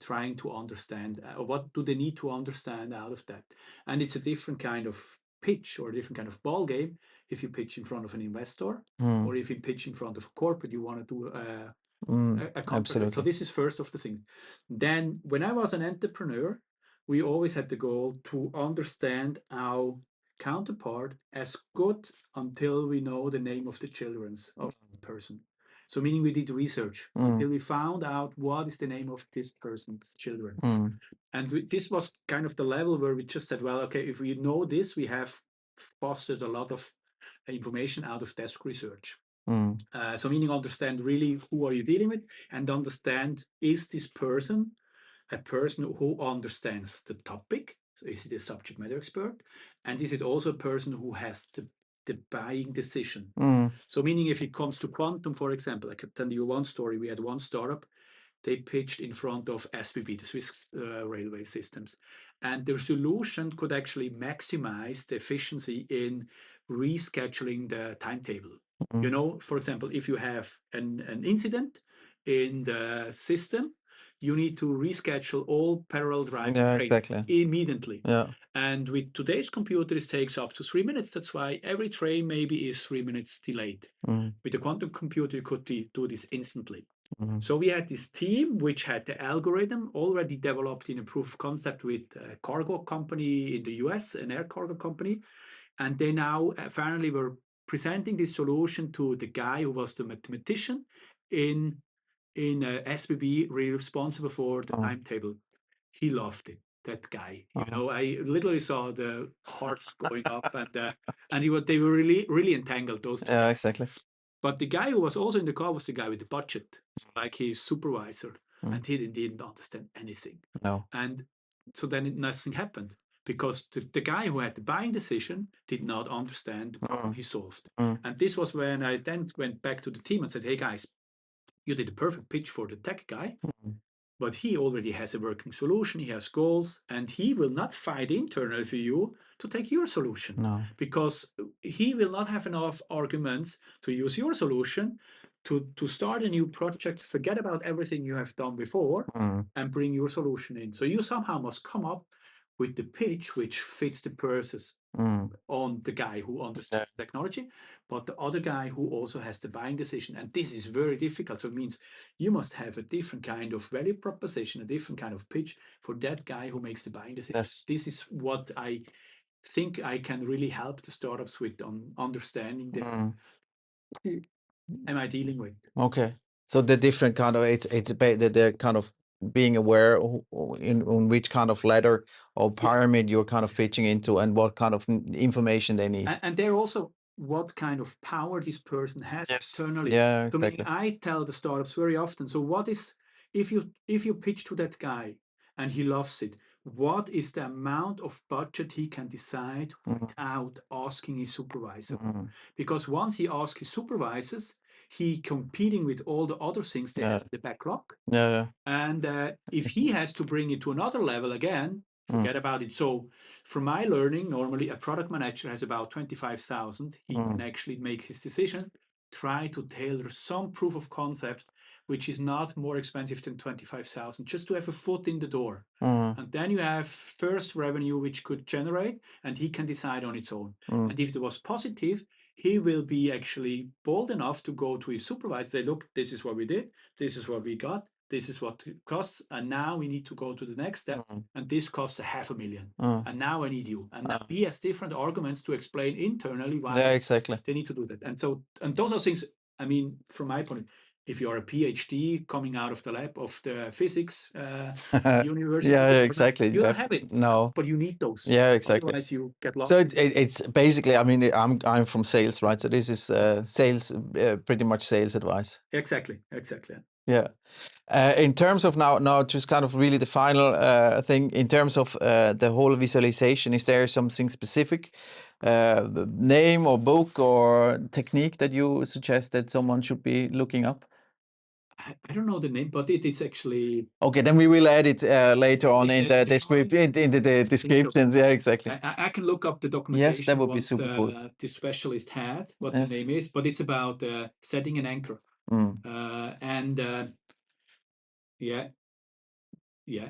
trying to understand, or what do they need to understand out of that. And it's a different kind of pitch or a different kind of ball game if you pitch in front of an investor or if you pitch in front of a corporate, you want to do a contract. Absolutely. So this is first of the thing. Then when I was an entrepreneur, we always had the goal to understand our counterpart as good until we know the name of the children's of the person. So meaning we did research until we found out what is the name of this person's children. And this was kind of the level where we just said, well, okay, if we know this, we have fostered a lot of information out of desk research. So meaning understand really who are you dealing with and understand, is this person a person who understands the topic? So is it a subject matter expert? And is it also a person who has the buying decision? So meaning if it comes to quantum, for example, I could tell you one story. We had one startup, they pitched in front of SBB, the Swiss railway systems. And their solution could actually maximize the efficiency in rescheduling the timetable. You know, for example, if you have an incident in the system, you need to reschedule all parallel drive Yeah, trains exactly. immediately. Yeah. And with today's computer, it takes up to 3 minutes. That's why every train maybe is 3 minutes delayed. Mm. With a quantum computer, you could do this instantly. Mhm. So we had this team which had the algorithm already developed in a proof of concept with a cargo company in the US, an air cargo company. And they now finally were presenting this solution to the guy who was the mathematician in SBB, responsible for the Oh. timetable. He loved it. That guy, you Uh-huh. know, I literally saw the hearts going up, and they were really entangled, those two Yeah, guys. exactly. But the guy who was also in the car was the guy with the budget, so like his supervisor, Mm. and he didn't understand anything. No. And so then nothing happened because the guy who had the buying decision did not understand the problem he solved. Mm. And this was when I then went back to the team and said, hey guys, you did a perfect pitch for the tech guy, Mm. but he already has a working solution, he has goals, and he will not fight internally for you to take your solution. No. Because he will not have enough arguments to use your solution to start a new project, forget about everything you have done before, Mm. and bring your solution in. So you somehow must come up with the pitch which fits the purpose Mm. on the guy who understands technology, but the other guy who also has the buying decision. And this is very difficult. So it means you must have a different kind of value proposition, a different kind of pitch for that guy who makes the buying decision. Yes. This is what I think I can really help the startups with on understanding the am I dealing with. Okay. So the different kind of they're kind of being aware in which kind of ladder or pyramid you're kind of pitching into and what kind of information they need. And they're also what kind of power this person has internally. Yeah, So meaning exactly. I tell the startups very often, so what is if you pitch to that guy and he loves it, what is the amount of budget he can decide without asking his supervisor? Mm. Because once he asks his supervisors, he competing with all the other things they have in the backlog. Yeah. And if he has to bring it to another level again, forget about it. So from my learning, normally a product manager has about 25,000. He can actually make his decision, try to tailor some proof of concept, which is not more expensive than 25,000, just to have a foot in the door. And then you have first revenue, which could generate, and he can decide on its own. And if it was positive, he will be actually bold enough to go to his supervisor, say, look, this is what we did, this is what we got, this is what it costs, and now we need to go to the next step, and this costs 500,000, and now I need you. And now he has different arguments to explain internally why exactly. they need to do that. And those are things, I mean, from my point of view, if you're a PhD coming out of the lab of the physics university, Exactly. you don't have it. No. But you need those. Yeah, exactly. Otherwise you get lost. So it's basically, I mean, I'm from sales, right? So this is sales, pretty much sales advice. Exactly. Yeah. In terms of now just kind of really the final thing, in terms of the whole visualization, is there something specific, name or book or technique that you suggest that someone should be looking up? I don't know the name, but it is actually... Okay, then we will add it later on in the description. In the descriptions, yeah, exactly. I can look up the documentation. Yes, that would be super cool. The specialist had what the name is, but it's about setting an anchor.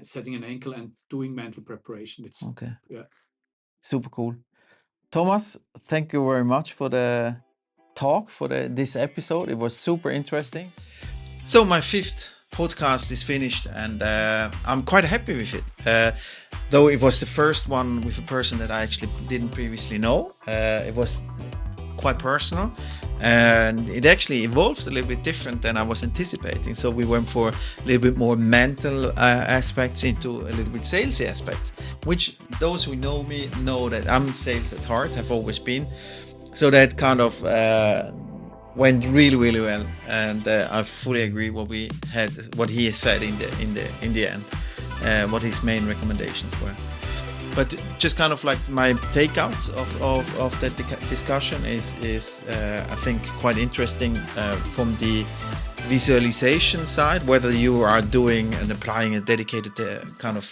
Setting an anchor and doing mental preparation. It's okay. Yeah, super cool. Thomas, thank you very much for the talk, for this episode. It was super interesting. So my 5th podcast is finished, and I'm quite happy with it. Though it was the first one with a person that I actually didn't previously know. It was quite personal, and it actually evolved a little bit different than I was anticipating. So we went for a little bit more mental aspects into a little bit salesy aspects, which those who know me know that I'm sales at heart, have always been. So that kind of went really well, and I fully agree what he has said in the end, what his main recommendations were. But just kind of like my takeouts of that discussion is I think quite interesting from the visualization side, whether you are doing and applying a dedicated kind of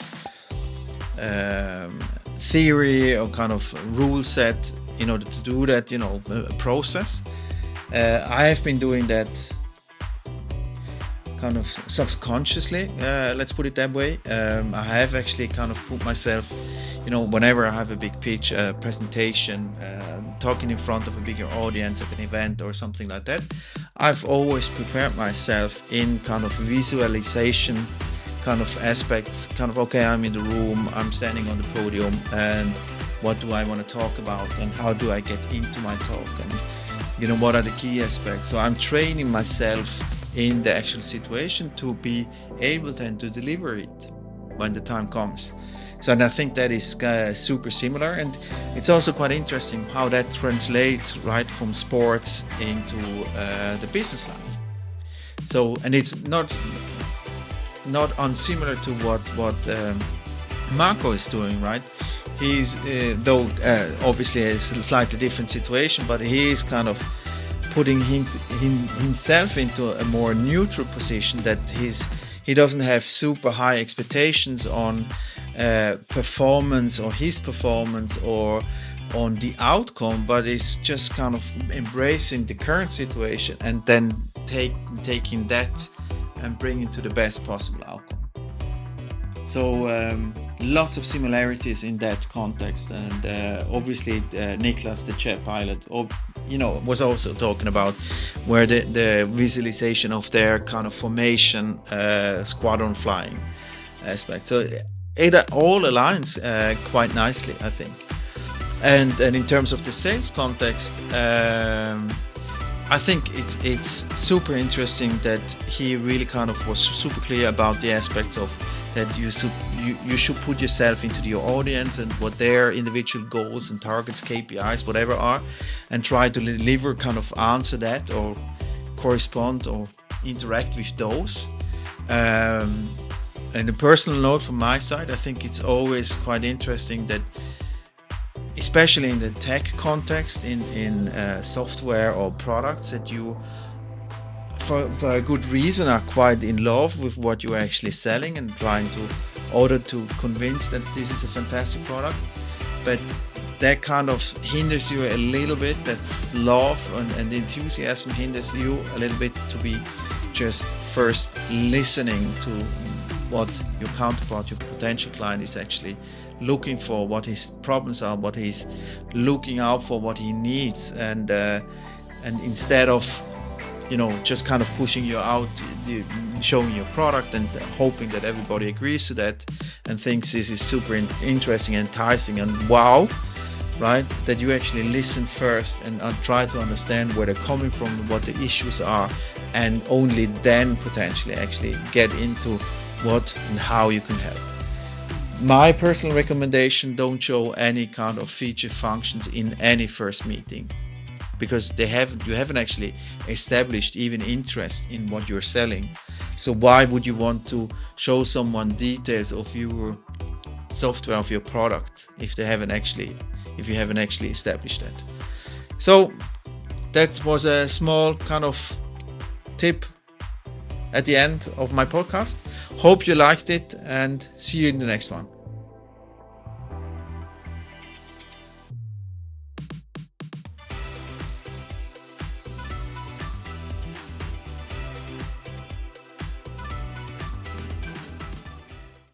theory or kind of rule set in order to do that, process. I have been doing that kind of subconsciously, let's put it that way. I have actually kind of put myself, whenever I have a big pitch, a presentation, talking in front of a bigger audience at an event or something like that, I've always prepared myself in kind of visualization kind of aspects, kind of, okay, I'm in the room, I'm standing on the podium, and what do I want to talk about, and how do I get into my talk, and what are the key aspects. So I'm training myself in the actual situation to be able then to deliver it when the time comes. So, and I think that is super similar, and it's also quite interesting how that translates right from sports into the business life. So, and it's not unsimilar to what Marco is doing, right? He's though obviously it's a slightly different situation, but he is kind of putting himself into a more neutral position, that he doesn't have super high expectations on performance or his performance or on the outcome, but is just kind of embracing the current situation and then taking that and bringing to the best possible outcome. So lots of similarities in that context, and obviously Niklas, the jet pilot, was also talking about where the visualization of their kind of formation, squadron flying aspect. So it all aligns quite nicely, I think. And in terms of the sales context, I think it's super interesting that he really kind of was super clear about the aspects of that you should put yourself into your audience and what their individual goals and targets, KPIs, whatever are, and try to deliver, kind of answer that or correspond or interact with those. And a personal note from my side, I think it's always quite interesting that, especially in the tech context, in software or products, that you, for a good reason, are quite in love with what you're actually selling and trying to order to convince that this is a fantastic product. But that kind of hinders you a little bit. That's love and enthusiasm hinders you a little bit to be just first listening to what your counterpart, your potential client, is actually looking for, what his problems are, what he's looking out for, what he needs, and instead of just kind of pushing you out, showing your product and hoping that everybody agrees to that and thinks this is super interesting and enticing and wow, right? That you actually listen first and try to understand where they're coming from, what the issues are, and only then potentially actually get into what and how you can help. My personal recommendation: don't show any kind of feature functions in any first meeting, because you haven't actually established even interest in what you're selling. So why would you want to show someone details of your software, of your product, if you haven't actually established that? So that was a small kind of tip at the end of my podcast. Hope you liked it, and see you in the next one.